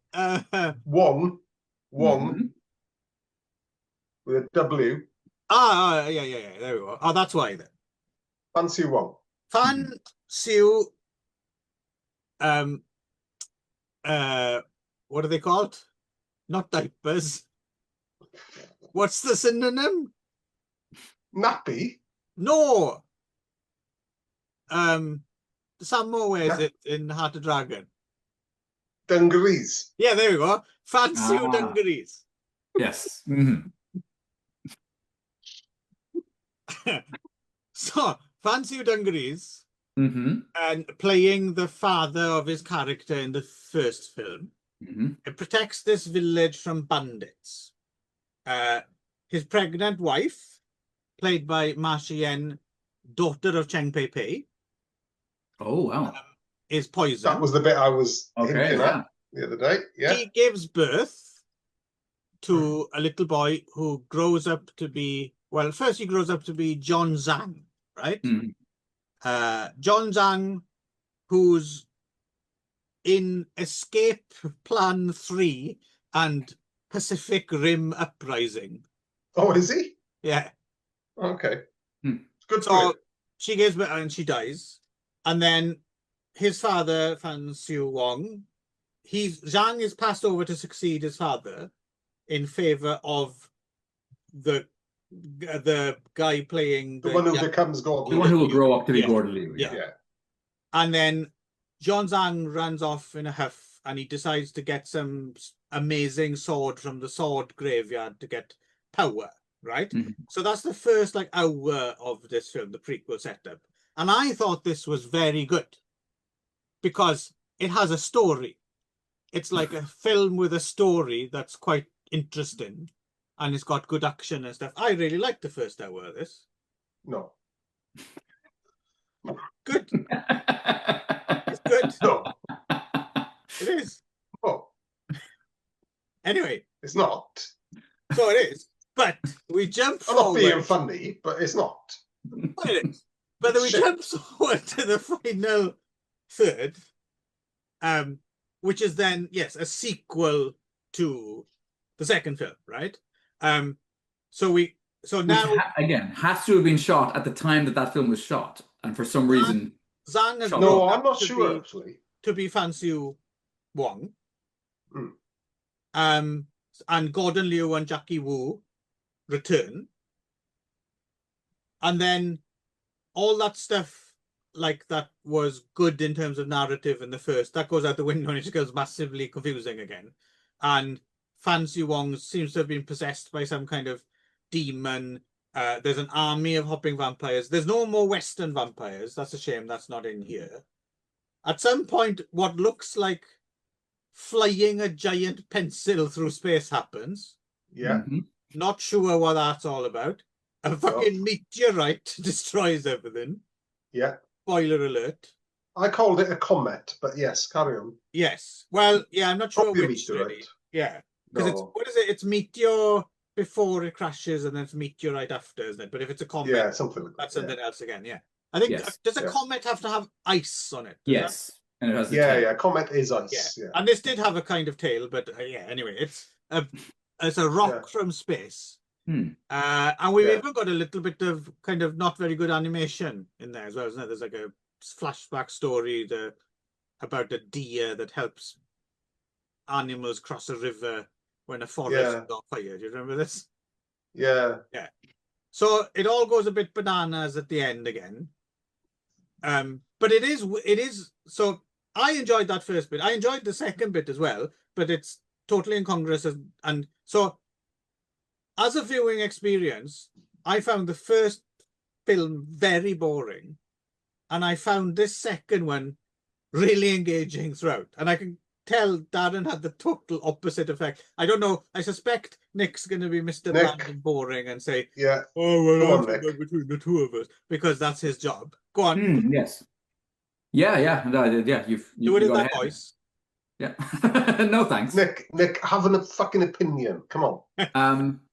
Wong with a W. Yeah. There we go. Oh, that's why then. Fan Siu Wong. Fan Siu. What are they called? Not diapers. What's the synonym? Nappy? No. Sammo wears it in Heart of Dragon. Dungarees. Yeah, there we go. Fan Siu dungarees. Yes. So, Fan Siu dungarees, and playing the father of his character in the first film. It protects this village from bandits. His pregnant wife, played by Ma Xian, daughter of Cheng Pei Pei. Oh, wow. Is poisoned. That was the bit I was hinting at the other day. Yeah. He gives birth to a little boy who grows up to be, well, first he grows up to be John Zhang, right? John Zhang, who's in Escape Plan 3 and Pacific Rim Uprising. Oh, is he? Yeah. Okay. Good. So she gives birth and she dies. And then his father, Fan Siu Wong, Zhang is passed over to succeed his father in favor of the guy playing the one who becomes Gordon. The one who will grow up to be Gordon Liu. Yeah. And then John Zhang runs off in a huff and he decides to get some amazing sword from the sword graveyard to get power, right? So that's the first hour of this film, the prequel setup. And I thought this was very good because it has a story. It's like a film with a story that's quite interesting and it's got good action and stuff. I really liked the first hour of this. No. Good. It's good. No. It is. Oh. Anyway. It's not. So it is. But we jump I'm not forward. being funny, but it's not. But then we jump forward to the final third, which is then, yes, a sequel to the second film, right? So now again has to have been shot at the time that film was shot, and for some reason Zhang has no, I'm not sure actually. To be Fan Xiu Wong, and Gordon Liu and Jackie Wu return, and then all that stuff like that was good in terms of narrative in the first, that goes out the window and it becomes massively confusing again. And Fan Xiu Wong seems to have been possessed by some kind of demon. There's an army of hopping vampires. There's no more Western vampires. That's a shame that's not in here. At some point, what looks like flying a giant pencil through space happens. Yeah. Not sure what that's all about. A fucking meteorite destroys everything. Yeah. Spoiler alert. I called it a comet, but yes, carry on. Yes. Well, yeah, I'm not sure Probably which really. Yeah. Because it's, what is it? It's meteor before it crashes and then it's meteorite after, isn't it? But if it's a comet, yeah, something like that, that's something else again, yeah. I think, does a comet have to have ice on it? Yes. And it has a tail. Yeah, comet is ice. Yeah. And this did have a kind of tail, but yeah, anyway, it's a rock from space. And we've even got a little bit of kind of not very good animation in there as well, isn't it? There's like a flashback story about a deer that helps animals cross a river when a forest is on fire. Do you remember this? Yeah. Yeah. So it all goes a bit bananas at the end again. But it is so I enjoyed that first bit. I enjoyed the second bit as well, but it's totally incongruous. And so as a viewing experience, I found the first film very boring. And I found this second one really engaging throughout. And I can tell Darren had the total opposite effect. I don't know. I suspect Nick's going to be Mr. Bland boring and say, oh, well, I think between the two of us, because that's his job. Go on. Yes. Yeah. You've do it in that voice. Yeah. No, thanks. Nick, having a fucking opinion. Come on.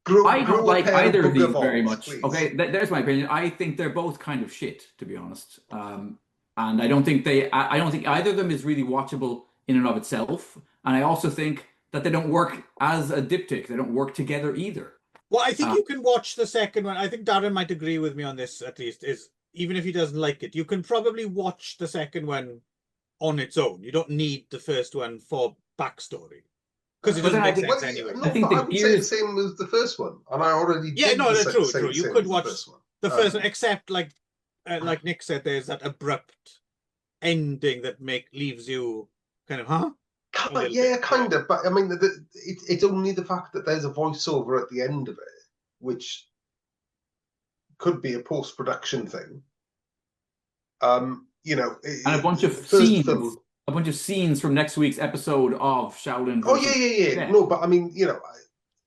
I don't like either of these very much. Please. Okay, there's my opinion. I think they're both kind of shit, to be honest. And I don't think either of them is really watchable in and of itself. And I also think that they don't work as a diptych. They don't work together either. Well, I think you can watch the second one. I think Darren might agree with me on this, at least, is even if he doesn't like it, you can probably watch the second one on its own. You don't need the first one for backstory. Because it doesn't make sense anyway. No, I think I would say the same as the first one. And I already did true. You could watch the first one, except like Nick said, there's that abrupt ending that leaves you kind of, huh? Kind of. But I mean, it's only the fact that there's a voiceover at the end of it, which could be a post-production thing. You know, and a bunch of scenes. A bunch of scenes from next week's episode of Shaolin. Oh, yeah. No, but I mean, you know,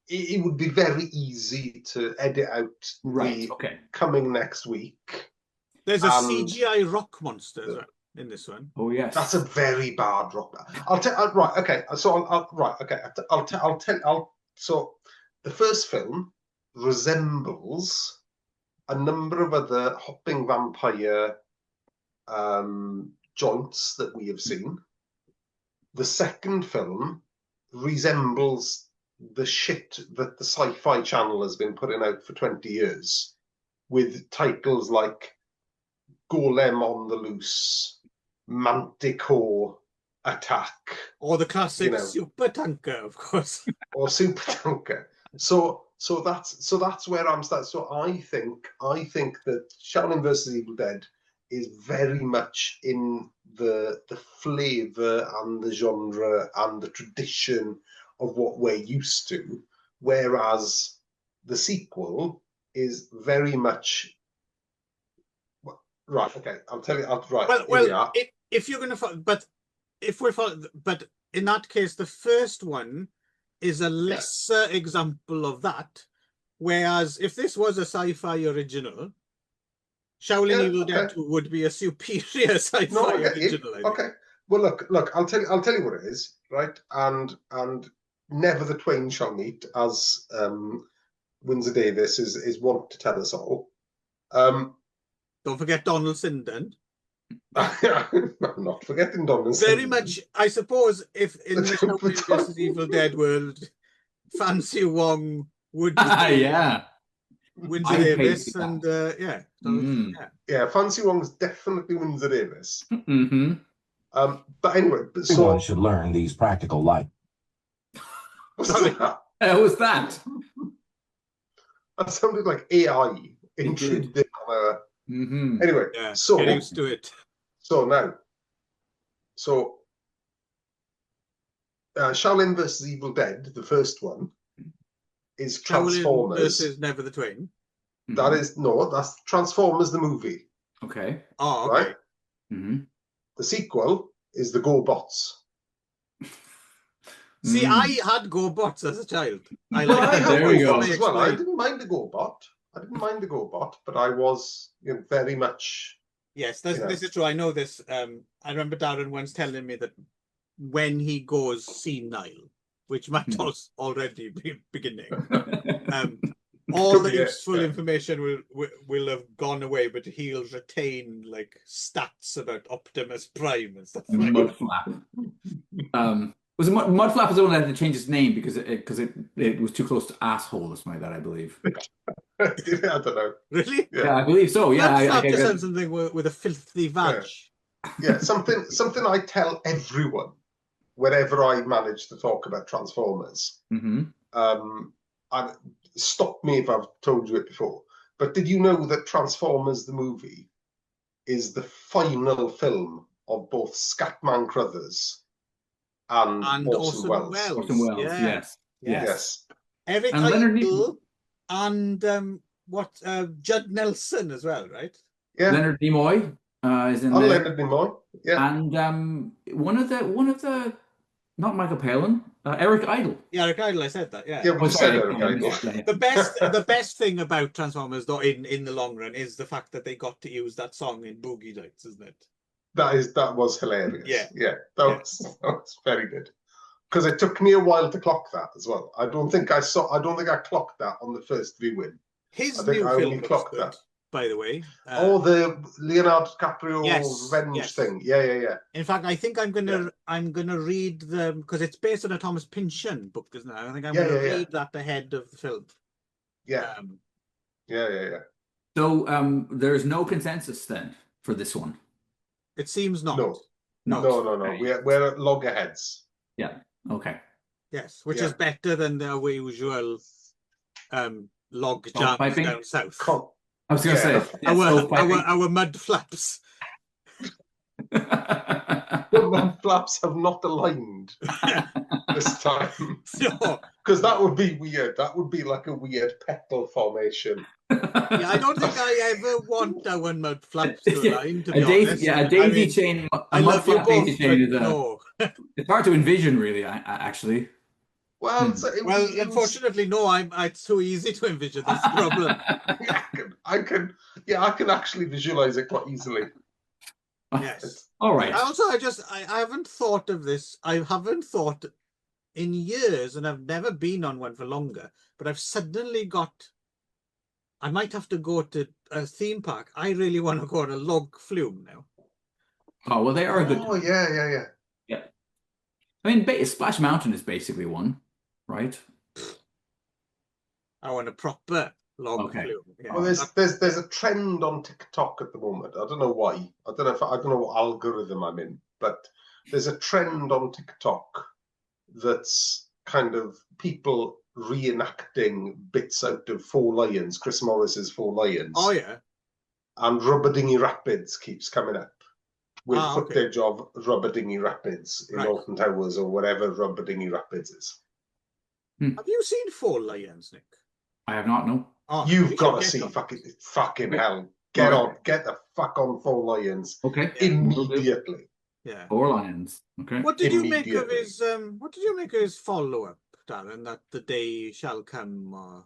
it would be very easy to edit out coming next week. There's a CGI rock monster in this one. Oh, yes. That's a very bad rock. I'll tell. Right. Okay. So So the first film resembles a number of other hopping vampire joints that we have seen. The second film resembles the shit that the Sci-Fi Channel has been putting out for 20 years, with titles like Golem on the Loose, Manticore Attack, or the classic Super Tanker, of course, or Super Tanker. So that's where I'm starting. So I think that Shaolin vs. Evil Dead is very much in the flavour and the genre and the tradition of what we're used to, whereas the sequel is very much right. Okay, I'll tell you. Well, if you're going to, but in that case, the first one is a lesser example of that, whereas if this was a sci-fi original, Shaolin Evil Dead 2 would be a superior sci-fi original. Okay. Well, look. I'll tell you what it is, right? And never the twain shall meet, as Windsor Davies is wont to tell us all. Don't forget Donald Sinden. I'm not forgetting Donald Very Sinden. much, I suppose, if in the Shaolin versus Evil Dead world, Fancy Wong would yeah. Windsor Davies and yeah, Fancy Wong's definitely Windsor Davies. Mm-hmm. But anyway, everyone should learn these practical life. What's that? What was that? That sounded like AI intruded on Mm-hmm. Anyway, so get used to it. So now, Shaolin versus Evil Dead, the first one, is Transformers. Shaolin versus Never the Twain. That is that's Transformers the movie. Okay. Oh, okay. Right? Mm-hmm. The sequel is the GoBots. See, I had GoBots as a child. I didn't mind the GoBot. But I was very much. Yes, this is true. I know this. I remember Darren once telling me that when he goes senile, which might already be beginning, all the useful information will have gone away, but he'll retain like stats about Optimus Prime and stuff. Mudflap. Was Mudflap was the one that had to change its name because it was too close to asshole or something like that, I believe. I don't know. Really? Yeah, I believe so. Yeah, I just sounds something with a filthy vag. Yeah, something I tell everyone whenever I manage to talk about Transformers. Mm-hmm. And stop me if I've told you it before. But did you know that Transformers the movie is the final film of both Scatman Crothers and Orson Welles? Orson Welles, yes. Eric Idle and Judd Nelson as well, right? Yeah. Leonard Nimoy is in there. Leonard Nimoy, yeah. And one of the not Michael Palin, Eric Idle. Yeah, Eric Idle, I said that, yeah. Yeah, we said Eric Idle. The best thing about Transformers, though, in the long run, is the fact that they got to use that song in Boogie Nights, isn't it? That was hilarious. Yeah. That was very good. Because it took me a while to clock that as well. I don't think I clocked that on the first viewing. His new film clocked that, by the way. The Leonardo DiCaprio revenge thing. Yeah. In fact, I think I'm gonna read them because it's based on a Thomas Pynchon book, isn't it? I think I'm gonna read that ahead of the film. Yeah. Yeah. So there's no consensus then for this one. It seems not. No. We're at loggerheads. Yeah. Okay. Yes, which is better than the usual log jams down south. I was going to say our mud flaps. The mud flaps have not aligned this time. Because that would be weird. That would be like a weird petal formation. Yeah, I don't think I ever want our mud flaps to align, to be honest. Yeah, a daisy chain, a mud flap daisy chain is it's hard to envision, really, actually. Well, unfortunately, no. It's too easy to envision. That's the problem. I can actually visualize it quite easily. Yes. All right. Also, I haven't thought of this. I haven't thought in years, and I've never been on one for longer. But I've suddenly got. I might have to go to a theme park. I really want to go on a log flume now. Oh well, they are good. Oh yeah. I mean, Splash Mountain is basically one, right? I want a proper log flume. Yeah. Well, there's a trend on TikTok at the moment. I don't know why. I don't know what algorithm I'm in, but there's a trend on TikTok that's kind of people reenacting bits out of Four Lions, Chris Morris's Four Lions. Oh yeah. And Rubber Dinghy Rapids keeps coming up with footage of Rubber Dinghy Rapids in Alton Towers or whatever Rubber Dinghy Rapids is. Have you seen Four Lions, Nick? I have not, no. Oh, you've got to see fucking hell. Get the fuck on Four Lions. Okay. Immediately. Yeah. Four Lions. Okay. What did you make of his follow-up, Darren, that The Day Shall Come?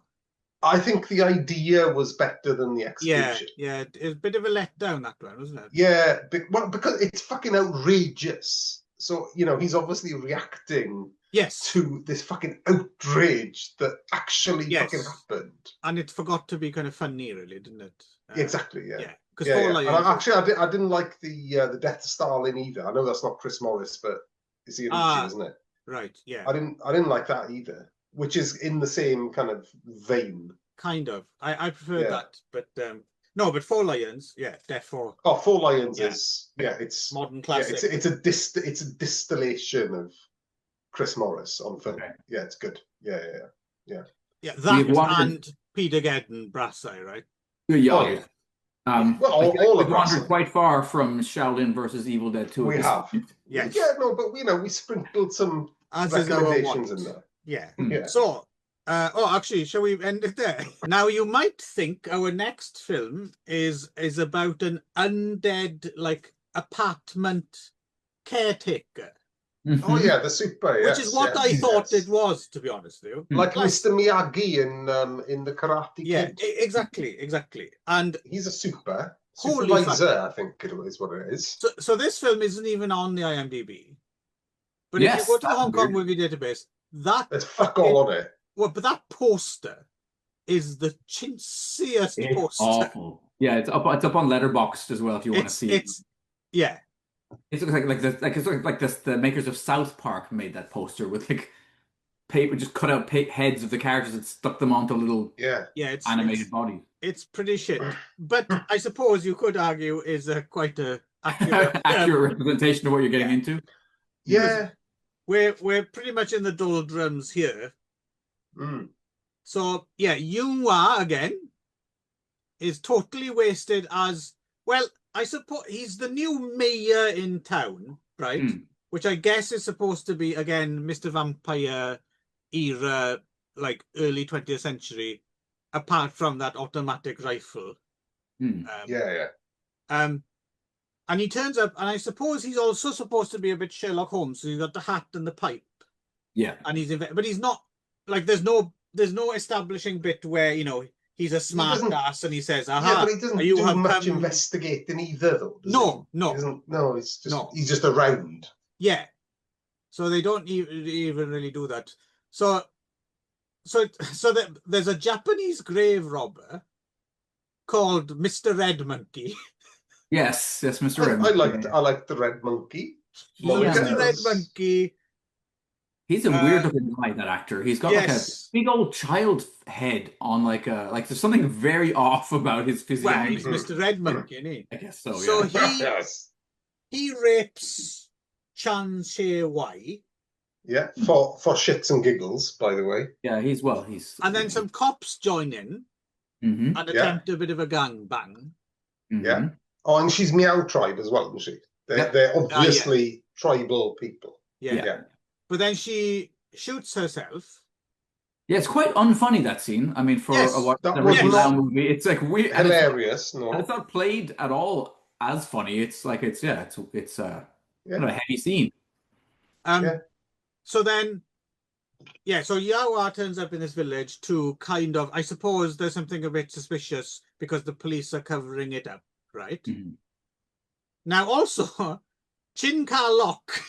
I think the idea was better than the execution. Yeah, it's a bit of a letdown, that one, wasn't it? Yeah, because it's fucking outrageous. So, you know, he's obviously reacting Yes. to this fucking outrage that actually fucking happened. And it forgot to be kind of funny, really, didn't it? Exactly, yeah. Yeah, because And I didn't like the death of Stalin either. I know that's not Chris Morris, but it's Ian Ritchie, isn't it? Right, yeah. I didn't like that either, which is in the same kind of vein. Kind of. I prefer that, but no, but Four Lions, yeah, Death for. Oh, Four Lions is it's modern classic. Yeah, it's a distillation of Chris Morris on film. Okay. Yeah, it's good. Yeah. That and Peter Geddon, Brass Eye, right? Yeah. Oh, yeah. Well, all we've wandered quite far from Shaolin versus Evil Dead 2. We have. Yes. Yeah, no, but we sprinkled some recommendations in there. Yeah. So, actually, shall we end it there? Now, you might think our next film is about an undead, like, apartment caretaker. Oh yeah, the super, which is what I thought it was, to be honest with you. Like Mr. Miyagi in the Karate Kid. Exactly. And he's a supervisor, I think it is what it is. So this film isn't even on the IMDb. But if you go to the Hong Kong movie database, there's fuck all on it. Well, but that poster is the chintziest poster. Awful. Yeah, it's up on Letterboxd as well if you want to see it. It looks like the makers of South Park made that poster with like paper, just cut out heads of the characters and stuck them onto little animated bodies. It's pretty shit. But I suppose you could argue is quite a accurate representation of what you're getting into. Yeah, we're pretty much in the doldrums here. So Yunhua again is totally wasted as well. I suppose he's the new mayor in town, right? Which I guess is supposed to be, again, Mr. Vampire era, like early 20th century, apart from that automatic rifle. And he turns up, and I suppose he's also supposed to be a bit Sherlock Holmes, so he's got the hat and the pipe. Yeah. And but he's not, like, there's no establishing bit where, you know, he's a smart ass and he says, aha. Yeah, but he doesn't do much investigating either, though. No. It's just, he's just around. Yeah. So they don't even really do that. So there's a Japanese grave robber called Mr. Red Monkey. Yes, Mr. Red Monkey. I like the Red Monkey. Mr. Red Monkey. He's a weird looking guy, that actor. He's got like a big old child head on like there's something very off about his physiognomy. Well, he's Mr. Red Monkey, isn't he? I guess so, So he rapes Chan Shei-wai. Yeah, for shits and giggles, by the way. Yeah, he's and then some cops join in and attempt a bit of a gangbang. Yeah. Oh, and she's Meow Tribe as well, isn't she? They're obviously tribal people. Yeah. But then she shoots herself. Yeah, it's quite unfunny, that scene. I mean, for a movie, it's like weird, hilarious. It's not played at all as funny. It's like it's kind of a heavy scene. So then, so Yawa turns up in this village to kind of, I suppose there's something a bit suspicious because the police are covering it up, right? Now also, Chin Ka-lok,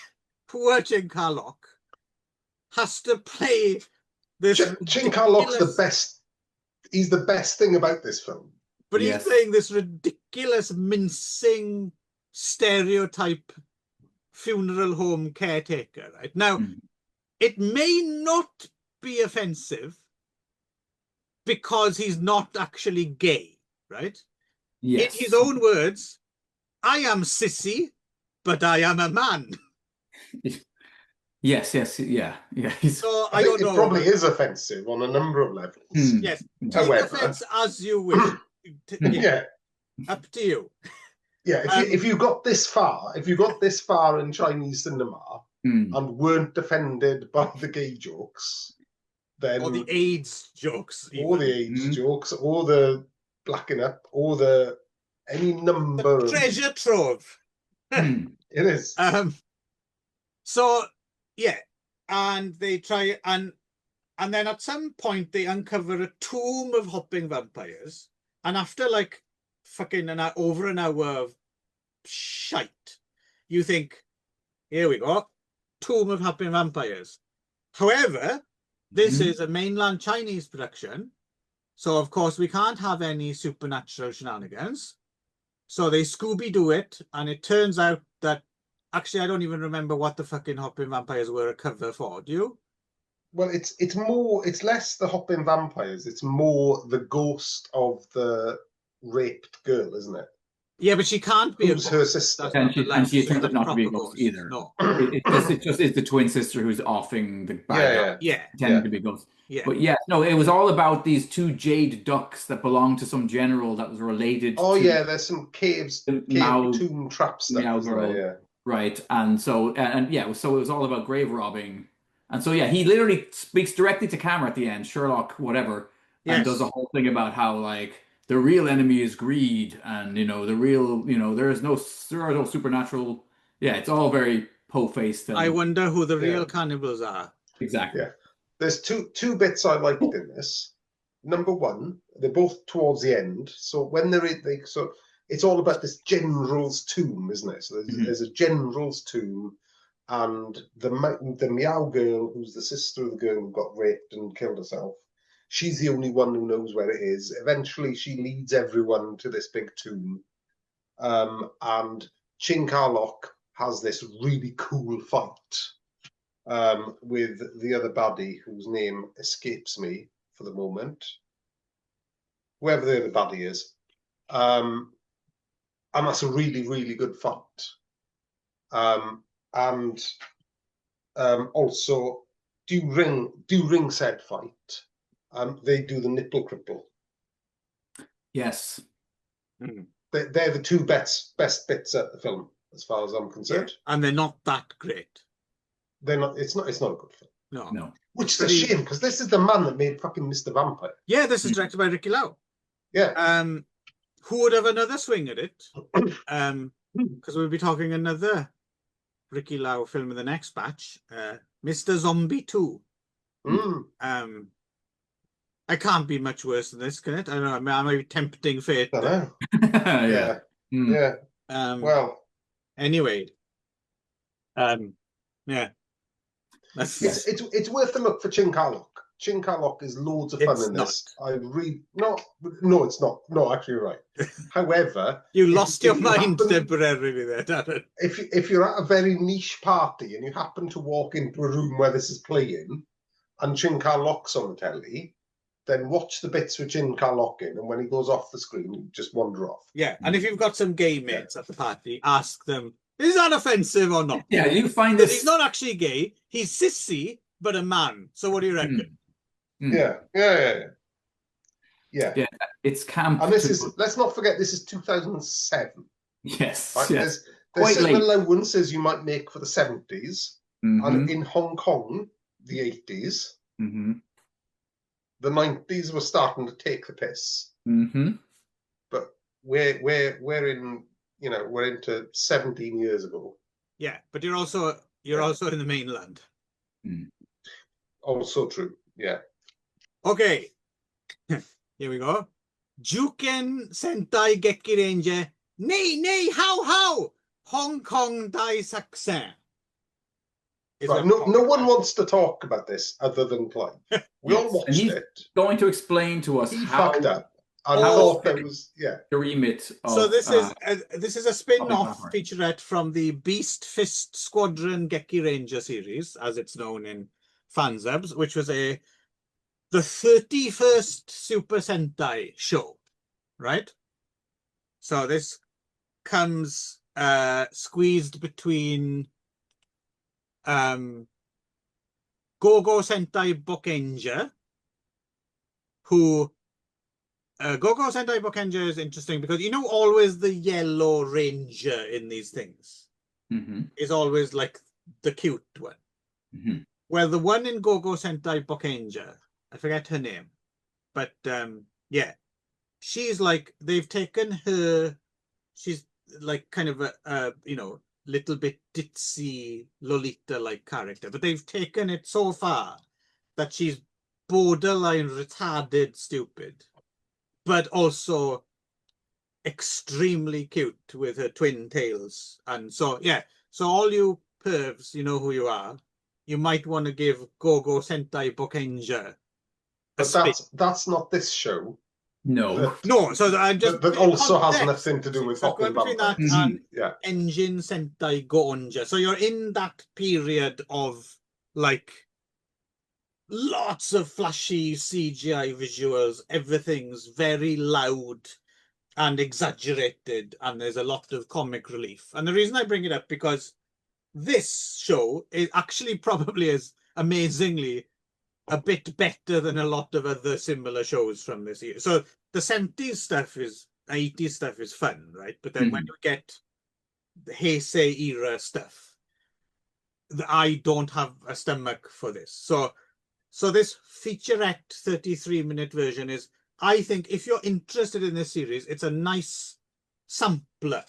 poor Chin Ka-lok, has to play this. Chin Ka-lok's the best. He's the best thing about this film. But he's playing this ridiculous, mincing, stereotype funeral home caretaker, right? Now, it may not be offensive because he's not actually gay, right? Yes. In his own words, I am sissy, but I am a man. Yes, yeah. So I don't know. It probably is offensive on a number of levels. Yes, take offense as you wish. Up to you. Yeah, if you got this far, in Chinese cinema and weren't offended by the gay jokes, then or the AIDS jokes, or the AIDS jokes, or the blacking up, or any number of treasure trove. It is. So and they try and then at some point they uncover a tomb of hopping vampires, and after like fucking over an hour of shite, you think, Here we go. Tomb of Hopping Vampires. However, this is a mainland Chinese production. So, of course, we can't have any supernatural shenanigans. So they Scooby-Doo it, and it turns out that... Actually, I don't even remember what the fucking Hopping Vampires were a cover for. Do you? Well, it's less the Hopping Vampires. It's more the ghost of the raped girl, isn't it? Yeah, but she can't be Who's her sister. And she turns out not to be a ghost either. No. It just is the twin sister who's offing the bad guy, pretending to be a ghost. Yeah. But yeah, no, it was all about these two jade ducks that belonged to some general that was related to... there's some cave tomb trap stuff, isn't there? Yeah. Right, and so it was all about grave robbing. And so, yeah, he literally speaks directly to camera at the end, Sherlock, whatever, and does a whole thing about how, like, the real enemy is greed, and, there are no supernatural... Yeah, it's all very po-faced. I wonder who the real cannibals are. Exactly. Yeah. There's two bits I liked in this. Number one, they're both towards the end. So when it's all about this general's tomb, isn't it? So there's a general's tomb, and the Meow girl, who's the sister of the girl who got raped and killed herself, she's the only one who knows where it is. Eventually, she leads everyone to this big tomb. And Chin Ka-lok has this really cool fight with the other baddie, whose name escapes me for the moment. Whoever the other baddie is. And that's a really, really good fight. Also, during said fight, they do the nipple cripple. Yes. They're the two best bits at the film, as far as I'm concerned. Yeah. And they're not that great. They're not. It's not a good film. No. Which is a shame, because this is the man that made fucking Mr. Vampire. Yeah, this is directed by Ricky Lau. Yeah. Who would have another swing at it? Because we'll be talking another Ricky Lau film in the next batch, Mr. Zombie 2. I can't be much worse than this, can it? I don't know. I might be tempting fate. I know. Yeah. Yeah. Well. Anyway. Yeah. It's worth a look for Chin Ka-lok. Chin Ka-lok is loads of fun in this. No, it's not. No, actually, you're right. However, you lost your mind temporarily there, Darren. If you're at a very niche party and you happen to walk into a room where this is playing and Chin Ka-lok's on the telly, then watch the bits with Chin Ka-lok in, and when he goes off the screen, you just wander off. Yeah, and if you've got some gay mates at the party, ask them, is that offensive or not? Yeah, you find this... He's not actually gay. He's sissy, but a man. So what do you reckon? Yeah. It's camp. And this is, let's not forget, this is 2007. Yes. Right? Yes. There's certain allowances you might make for the 70s. And in Hong Kong, the 80s, the 90s were starting to take the piss. But we're in, we're into 17 years ago. Yeah, but you're also in the mainland. Also true. Yeah. Okay. Here we go. Juken Sentai Geki Ranger. Nay, how? Hong Kong Dai Saksen. Right. No one wants to talk about this other than Clive. We all watched it. Going to explain to us how fucked up. I thought that was the remit of, so this is a spin-off featurette from the Beast Fist Squadron Geki Ranger series, as it's known in fansubs, which was the 31st Super Sentai show, right? So this comes squeezed between Go-Go Sentai Bokenger, who Go-Go Sentai Bokenger is interesting because always the yellow ranger in these things is always like the cute one. Well, the one in Go-Go Sentai Bokenger, I forget her name, but yeah, she's like, they've taken her, she's like kind of a little bit ditzy Lolita-like character, but they've taken it so far that she's borderline retarded stupid, but also extremely cute with her twin tails. And so, yeah, so all you pervs, you know who you are, you might want to give Go-Go Sentai Bokenja a spin. But that's not this show. No. No, so I'm just that also has context. nothing to do with So Hopping between that Vampires. and Engine Sentai Gonja. So you're in that period of like lots of flashy CGI visuals. Everything's very loud and exaggerated, and there's a lot of comic relief. And the reason I bring it up because this show is actually probably is amazingly a bit better than a lot of other similar shows from this year. So the 70s stuff is 80s stuff is fun, right? But then when you get the Heisei era stuff, I don't have a stomach for this. So this featurette 33-minute version is, I think, if you're interested in this series, it's a nice sampler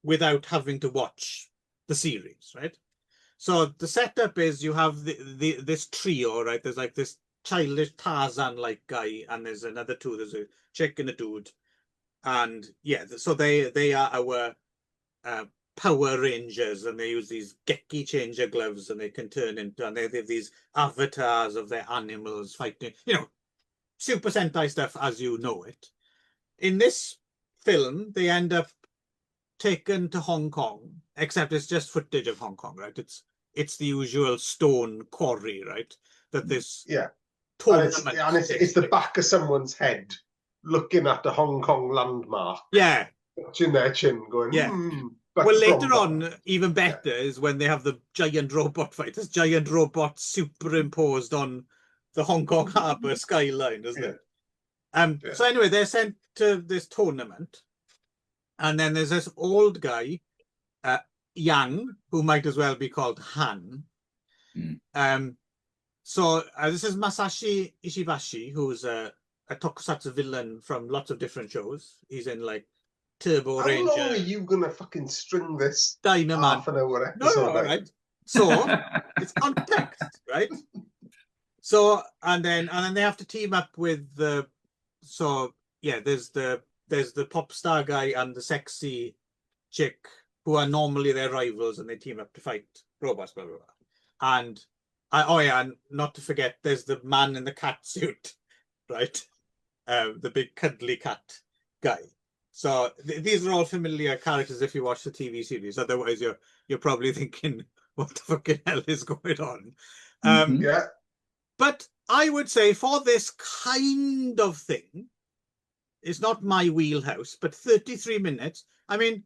without having to watch the series, right? So the setup is you have this trio, right? There's like this childish Tarzan-like guy, and there's another two. There's a chick and a dude, and yeah, so they are our Power Rangers, and they use these Geki changer gloves, and they can turn into, and they have these avatars of their animals fighting, you know, Super Sentai stuff as you know it. In this film, they end up taken to Hong Kong, except it's just footage of Hong Kong, right? It's the usual stone quarry, right? That this tournament, and it's the back of someone's head looking at the Hong Kong landmark. Yeah, touching their chin, going. Yeah. Well, later on, even better is when they have the giant robot fight. This giant robot superimposed on the Hong Kong harbour skyline, isn't it? So anyway, they're sent to this tournament. And then there's this old guy, Yang, who might as well be called Han. So this is Masashi Ishibashi, who's a tokusatsu villain from lots of different shows. He's in like Turbo Ranger. How long are you gonna fucking string this Dynamite half an hour episode? No, right. So it's context, right? So and then they have to team up with the. So yeah, there's the pop star guy and the sexy chick who are normally their rivals, and they team up to fight robots, blah blah blah. And and not to forget, there's the man in the cat suit, right? The big cuddly cat guy. So these are all familiar characters if you watch the TV series. Otherwise, you're probably thinking, what the fucking hell is going on? But I would say for this kind of thing, it's not my wheelhouse, but 33 minutes. I mean,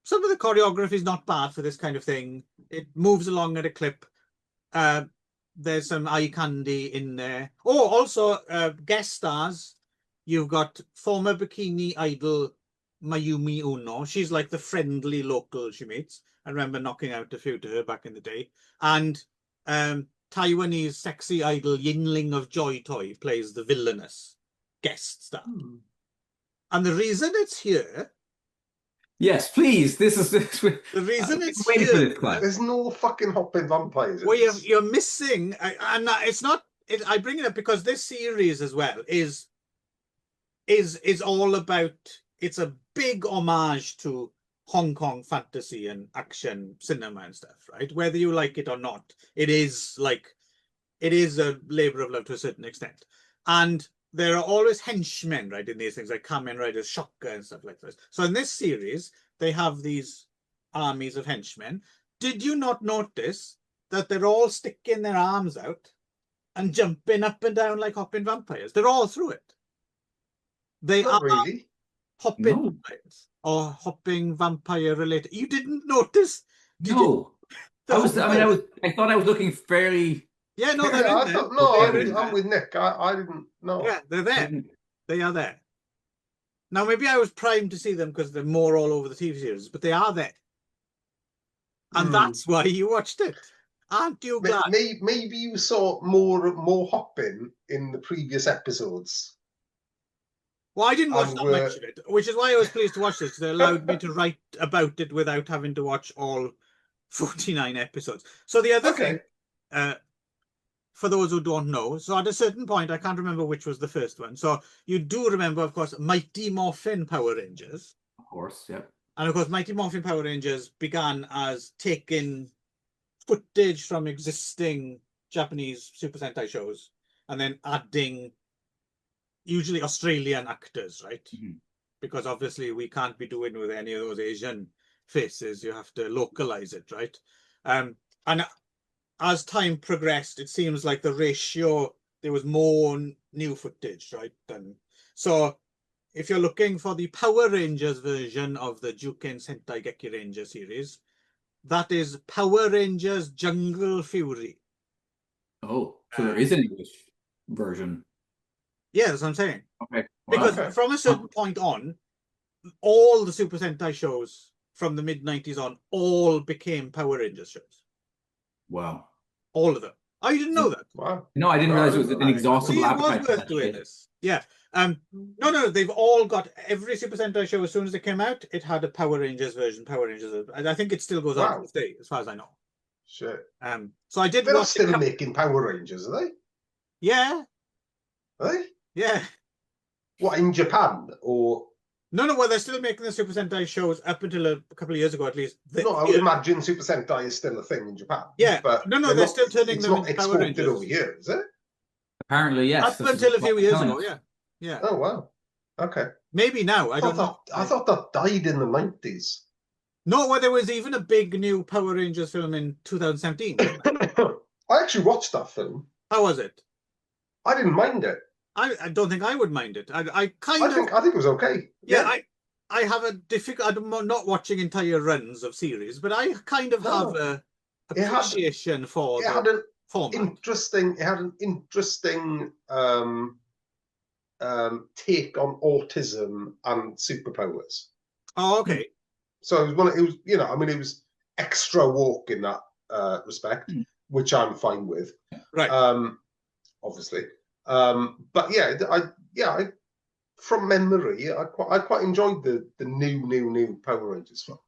some of the choreography is not bad for this kind of thing. It moves along at a clip. There's some eye candy in there. Oh, also guest stars. You've got former bikini idol Mayumi Uno. She's like the friendly local she meets. I remember knocking out a few to her back in the day. And Taiwanese sexy idol Yinling of Joy Toy plays the villainous guest star. And the reason it's here... Yes, please. This is the reason it's waiting here. For this class. There's no fucking hopping vampires. Well, you're missing... and it's not... I bring it up because this series as well is all about, it's a big homage to Hong Kong fantasy and action cinema and stuff, right? Whether you like it or not, it is a labor of love to a certain extent. And there are always henchmen, right, in these things, like Kamen Rider's Shocker and stuff like this. So in this series, they have these armies of henchmen. Did you not notice that they're all sticking their arms out and jumping up and down like hopping vampires? They're all through it. They Not are really. hopping vampires or hopping vampire related. You didn't notice? No. I thought I was looking fairly. Yeah, no, they're in there. I'm with Nick. I didn't know. Yeah, they're there. They are there. Now, maybe I was primed to see them because they're more all over the TV series, but they are there. And that's why you watched it. Aren't you glad? Maybe you saw more hopping in the previous episodes. Well, I didn't watch that much of it, which is why I was pleased to watch this, because it allowed me to write about it without having to watch all 49 episodes. So the other thing, for those who don't know, so at a certain point, I can't remember which was the first one. So you do remember, of course, Mighty Morphin Power Rangers. Of course, yeah. And of course, Mighty Morphin Power Rangers began as taking footage from existing Japanese Super Sentai shows and then adding usually Australian actors, right? Because obviously we can't be doing with any of those Asian faces. You have to localize it, right? And as time progressed, it seems like the ratio, there was more new footage, right? So if you're looking for the Power Rangers version of the Juken Sentai Geki Ranger series, that is Power Rangers Jungle Fury. Oh, so there is an English version. Yeah, that's what I'm saying. Okay. Wow. Because from a certain point on, all the Super Sentai shows from the mid-90s on all became Power Rangers shows. Wow. All of them. Oh, you didn't know that? Wow. No, I didn't realize it was an inexhaustible appetite. It was worth doing this. Yeah. No, they've all got every Super Sentai show as soon as it came out, it had a Power Rangers version, Power Rangers. And I think it still goes on to this day, as far as I know. Shit. So I did They're watch still making Power Rangers, are they? Yeah. Are they? Yeah. What, in Japan or? No, well, they're still making the Super Sentai shows up until a couple of years ago, at least. No, I would imagine Super Sentai is still a thing in Japan. Yeah, but no, they're still turning them into Power Rangers. It's not exported over here, is it? Apparently, yes. Up until a few years ago, yeah. Oh, wow. Okay. Maybe now, I don't know. I thought that died in the 90s. No, well, there was even a big new Power Rangers film in 2017. I actually watched that film. How was it? I didn't mind it. I don't think I would mind it. I think it was okay. Yeah, I have a difficult. I'm not watching entire runs of series, but I kind of have a appreciation for it had an format. It had an interesting take on autism and superpowers. Oh, okay. So it was extra woke in that respect, which I'm fine with. Right. Obviously. But I from memory, I quite enjoyed the new Power Rangers film.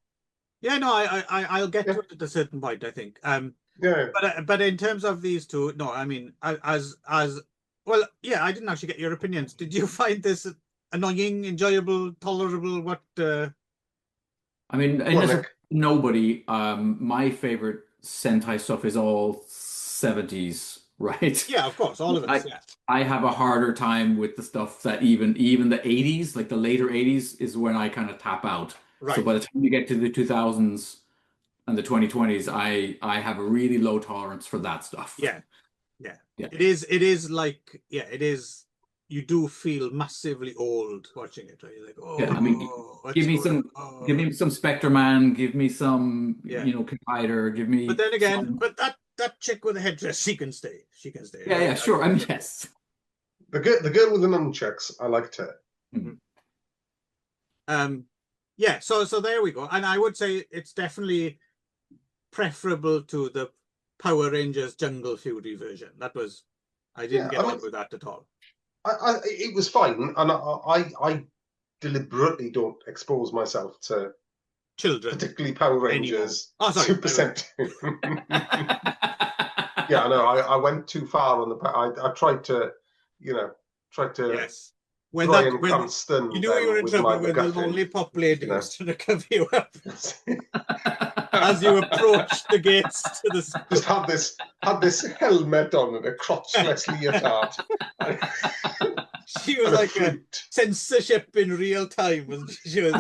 Yeah, no, I'll get to it at a certain point, I think. But in terms of these two, no, I mean, as well, yeah, I didn't actually get your opinions. Did you find this annoying, enjoyable, tolerable? What? I mean, nobody. My favorite Sentai stuff is all 70s, right? Yeah, of course, all of it. I have a harder time with the stuff that even the 80s, like the later 80s, is when I kind of tap out. Right. So by the time you get to the 2000s and the 2020s, I have a really low tolerance for that stuff. Yeah. It is like, it is. You do feel massively old watching it, right? You're like, oh, yeah. I mean, give me some Spectre Man, give me some, Collider, give me. But then again, but that chick with the headdress, she can stay. Yeah, sure. I mean, yes. The girl with the nunchucks, I liked her. Yeah. So there we go, and I would say it's definitely preferable to the Power Rangers Jungle Fury version. I didn't get on with that at all. It was fine, and I deliberately don't expose myself to children, particularly Power Rangers. Oh, sorry, Super Sentai. Yeah, I know. I went too far on the. I tried to, Yes. When Cranston, you knew you were in trouble when the lonely pop lady was trying to cover you up as you approached the gates to the. Just had this helmet on and a crotchless leotard. She was like a censorship in real time, wasn't she? She was.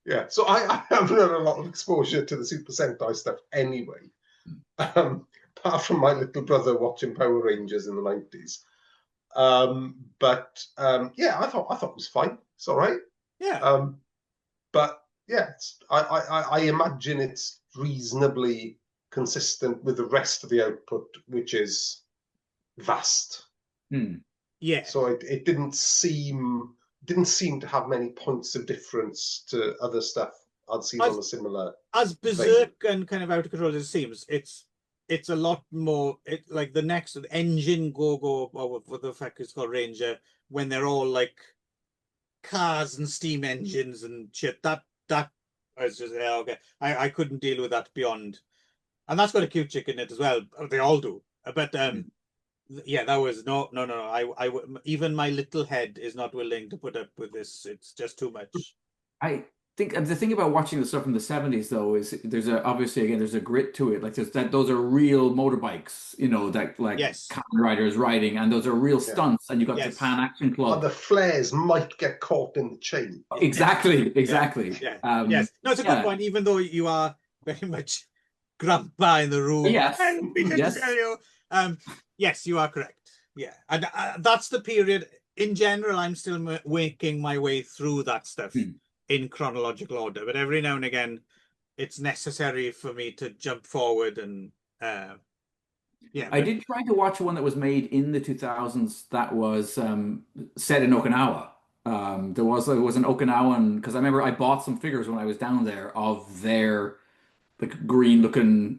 Yeah, so I haven't had a lot of exposure to the Super Sentai stuff anyway. Apart from my little brother watching Power Rangers in the 90s. But I thought it was fine. It's all right. Yeah. But yeah, I imagine it's reasonably consistent with the rest of the output, which is vast. Yeah. So it didn't seem to have many points of difference to other stuff I'd seen on a similar. As berserk and kind of out of control as it seems, it's a lot more. Like the next Engine Go-Go, or what the fuck is called, Ranger, when they're all like cars and steam engines and shit. That was just okay. I couldn't deal with that beyond, and that's got a cute chick in it as well. They all do, but yeah, that was no. I even my little head is not willing to put up with this. It's just too much. think the thing about watching the stuff from the 70s though is obviously again there's a grit to it. Like those are real motorbikes, that like Yes. Kamen Riders riding, and those are real stunts, and you got Yes. Japan Action Club. And the flares might get caught in the chain. Exactly. Yeah. Yes. No, it's a good point, even though you are very much grandpa in the room. Yes. Help me to tell you. Yes, you are correct. Yeah. And that's the period. In general, I'm still working my way through that stuff in chronological order, but every now and again it's necessary for me to jump forward and I did try to watch one that was made in the 2000s that was set in Okinawa. There was an Okinawan, because I remember I bought some figures when I was down there of their like green looking,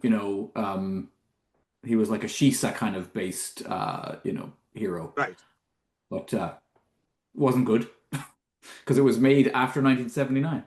he was like a Shisa kind of based hero. Right. But wasn't good because it was made after 1979.